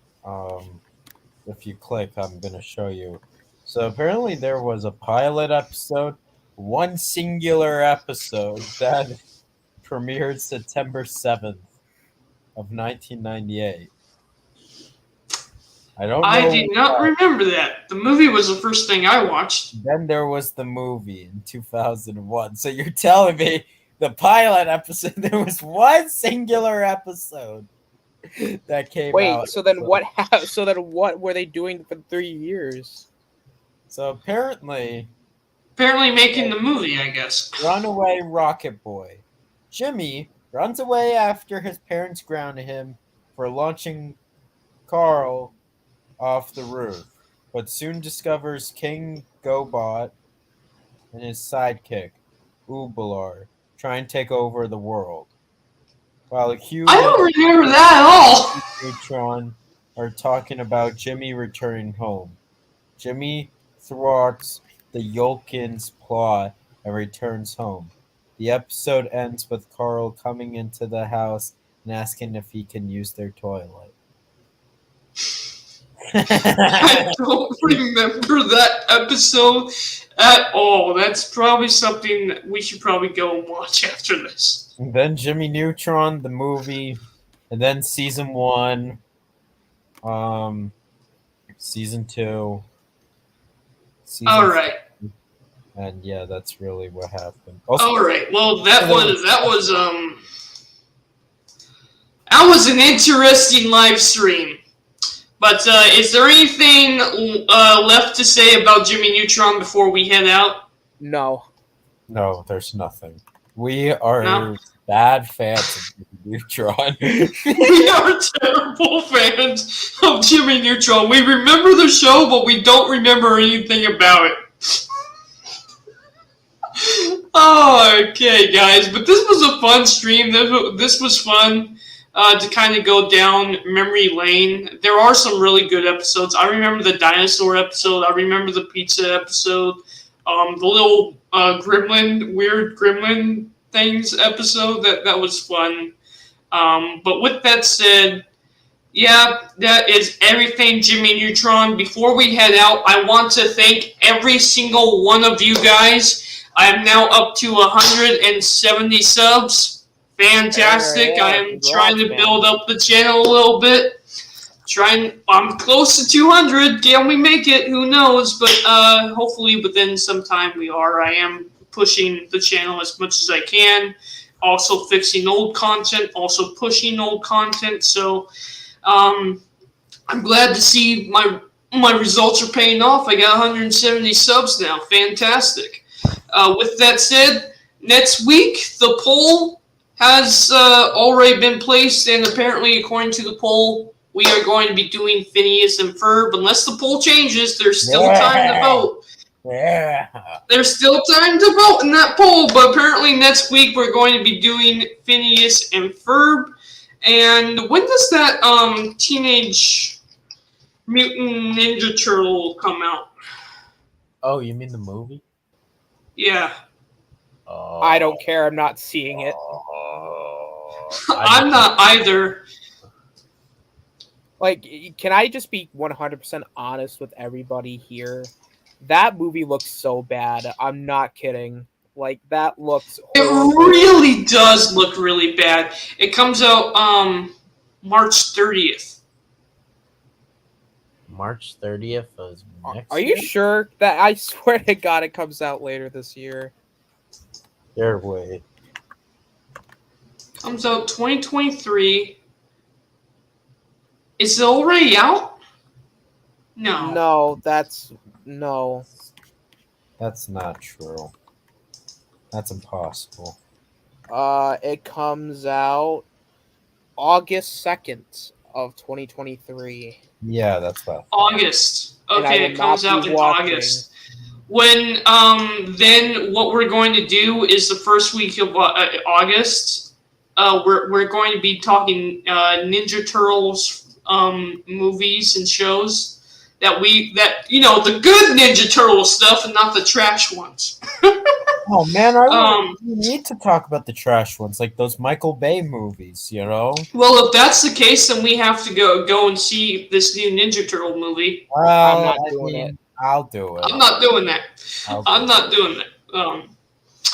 If you click, I'm gonna show you. So apparently there was a pilot episode, one singular episode that premiered September 7th of 1998. I don't know. I did not remember that. The movie was the first thing I watched. Then there was the movie in 2001. So you're telling me the pilot episode, there was one singular episode that came out. Wait, so then what? So then what were they doing for 3 years? So apparently, Making the movie, I guess. Runaway Rocket Boy. Jimmy runs away after his parents ground him for launching Carl off the roof, but soon discovers King Gobot and his sidekick, Ubalar, try and take over the world. While Hugh I don't remember that at all. Neutron are talking about Jimmy returning home. Jimmy thwarts the Yolkin's plot and returns home. The episode ends with Carl coming into the house and asking if he can use their toilet. I don't remember that episode at all. That's probably something that we should probably go and watch after this. And then Jimmy Neutron, the movie, and then season 1, season 2. All right. And yeah, that's really what happened. All right. Well, that was an interesting live stream. But is there anything left to say about Jimmy Neutron before we head out? No. No, there's nothing. We are No? bad fans of Neutron. We are terrible fans of Jimmy Neutron. We remember the show, but we don't remember anything about it. Oh, okay, guys. But this was a fun stream. This was fun to kind of go down memory lane. There are some really good episodes. I remember the dinosaur episode. I remember the pizza episode. The little weird gremlin things episode. That was fun. But with that said, yeah, that is everything Jimmy Neutron. Before we head out, I want to thank every single one of you guys. I am now up to 170 subs. Fantastic. I am trying to build up the channel a little bit. I'm close to 200. Can we make it? Who knows? But hopefully within some time we are. I am pushing the channel as much as I can. Also fixing old content. Also pushing old content. So I'm glad to see my results are paying off. I got 170 subs now. Fantastic. With that said, next week the poll has already been placed, and apparently, according to the poll, we are going to be doing Phineas and Ferb. Unless the poll changes, there's still time to vote. Yeah. There's still time to vote in that poll, but apparently next week we're going to be doing Phineas and Ferb. And when does that Teenage Mutant Ninja Turtle come out? Oh, you mean the movie? Yeah. I don't care. I'm not seeing it. I'm not either. Like, can I just be 100% honest with everybody here? That movie looks so bad. I'm not kidding. Like, that looks horrible. It really does look really bad. It comes out March 30th. March 30th is next Are you sure? That I swear to God it comes out later this year. There, wait. Comes out 2023. Is it already out? No. No, no. That's not true. That's impossible. It comes out August 2nd of 2023. Yeah, that's what. August. And I Okay, will it comes not out be in watching. August. When then what we're going to do is the first week of August. We're going to be talking Ninja Turtles movies and shows that the good Ninja Turtle stuff and not the trash ones. Oh man, we need to talk about the trash ones, like those Michael Bay movies, you know? Well, if that's the case, then we have to go and see this new Ninja Turtle movie. I'm not doing it. I'll do it. I'm not doing that. I'm not doing that.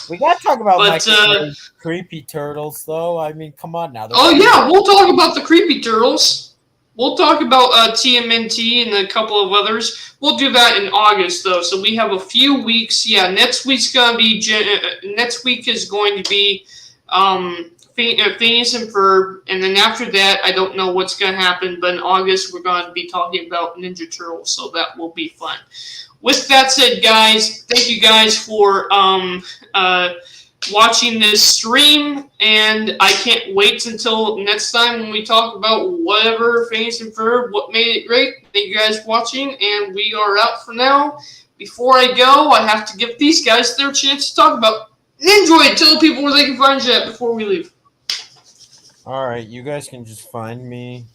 We gotta talk about But, Michael Bay's creepy turtles, though. I mean, come on now. Oh yeah, we'll talk about the creepy turtles. We'll talk about TMNT and a couple of others. We'll do that in August, though. So we have a few weeks. Yeah, next week's gonna be. Next week is going to be Phineas and Ferb, and then after that, I don't know what's gonna happen. But in August, we're going to be talking about Ninja Turtles, so that will be fun. With that said, guys, thank you guys for watching this stream, and I can't wait until next time when we talk about whatever Phineas and Ferb, what made it great. Thank you guys for watching, and we are out for now. Before I go, I have to give these guys their chance to talk about Ninja. Tell people where they can find you at before we leave. Alright, you guys can just find me,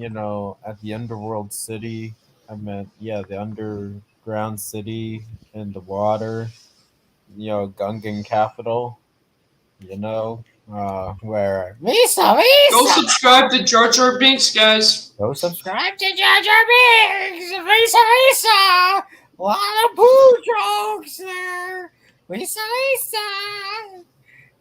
at the Underworld City. I meant, the underground city in the water. Gungan capital, where Misa! Go subscribe to Jar Jar Binks, guys. go subscribe. Subscribe to Jar Jar Binks! Misa! A lot of poo jokes there! Misa!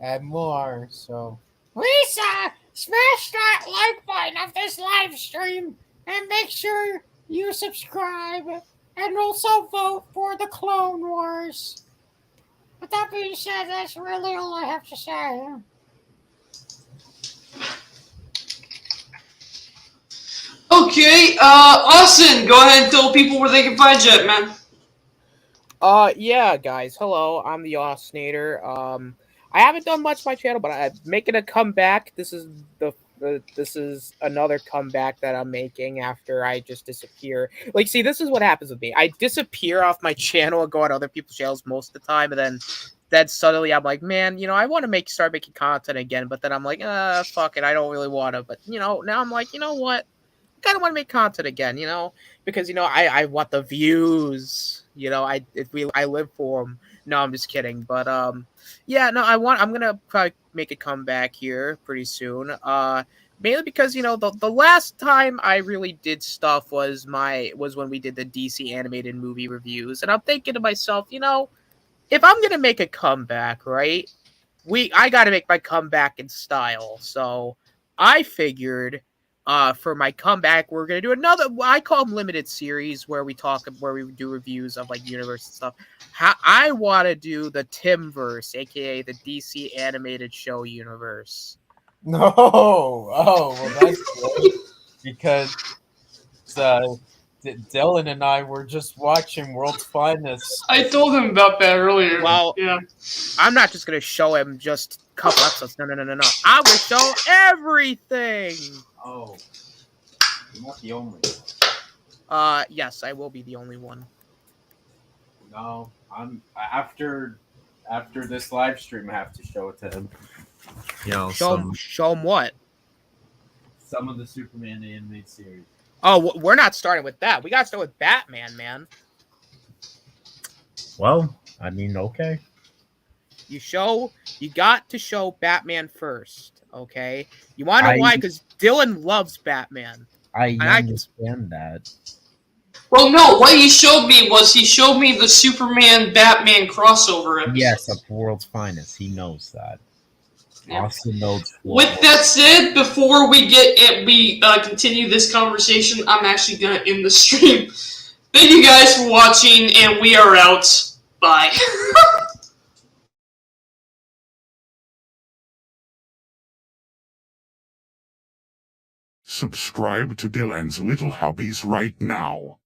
And more, so Lisa, smash that like button of this live stream and make sure you subscribe and also vote for the Clone Wars. With that being said, that's really all I have to say. Okay. Okay, Austin, go ahead and tell people where they can find you at, man. Yeah, guys. Hello, I'm the Osnator. I haven't done much on my channel, but I'm making a comeback. This is this is another comeback that I'm making after I just disappear. Like, see, this is what happens with me. I disappear off my channel and go on other people's channels most of the time, and then suddenly I'm like, man, I want to start making content again, but then I'm like, fuck it, I don't really want to. But now I'm like, you know what? I kind of want to make content again, because I want the views. I live for them. No, I'm just kidding. But yeah, no, I'm gonna probably make a comeback here pretty soon. Mainly because the last time I really did stuff was when we did the DC animated movie reviews, and I'm thinking to myself, if I'm gonna make a comeback, right? I got to make my comeback in style. So I figured for my comeback, we're gonna do another. I call them limited series where we do reviews of like universe and stuff. I want to do the Timverse, aka the DC animated show universe. No. Oh, well, that's good because Dylan and I were just watching World's Finest. I told him about that earlier. Well, yeah. I'm not just gonna show him just a couple episodes. No. I'm gonna show everything. Oh, you're not the only one. Yes, I will be the only one. No, I'm after this live stream. I have to show it to him. Show him what? Some of the Superman animated series. Oh, we're not starting with that. We got to start with Batman, man. Well, I mean, okay. You got to show Batman first, okay? You want to know why? Because Dylan loves Batman. I understand that. Well, no, what he showed me the Superman-Batman crossover episode. Yes, of World's Finest. He knows that. Yeah. Austin knows. With that said, before we continue this conversation, I'm actually going to end the stream. Thank you guys for watching, and we are out. Bye. Subscribe to Dylan's Little Hobbies right now.